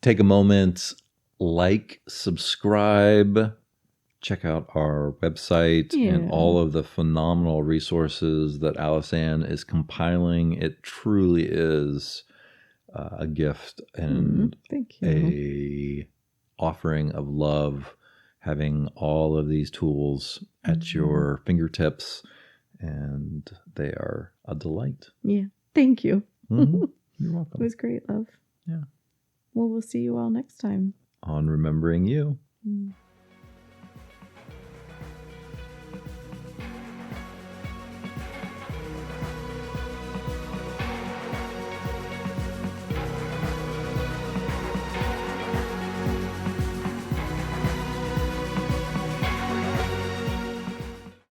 Take a moment, like, subscribe, check out our website and all of the phenomenal resources that Alice-Ann is compiling. It truly is a gift and
Thank you.
a offering of love, having all of these tools at your fingertips, and they are a delight.
Yeah. Thank you.
You're
It
welcome.
was great, love.
Yeah.
Well, we'll see you all next time.
On Remembering You.
Mm.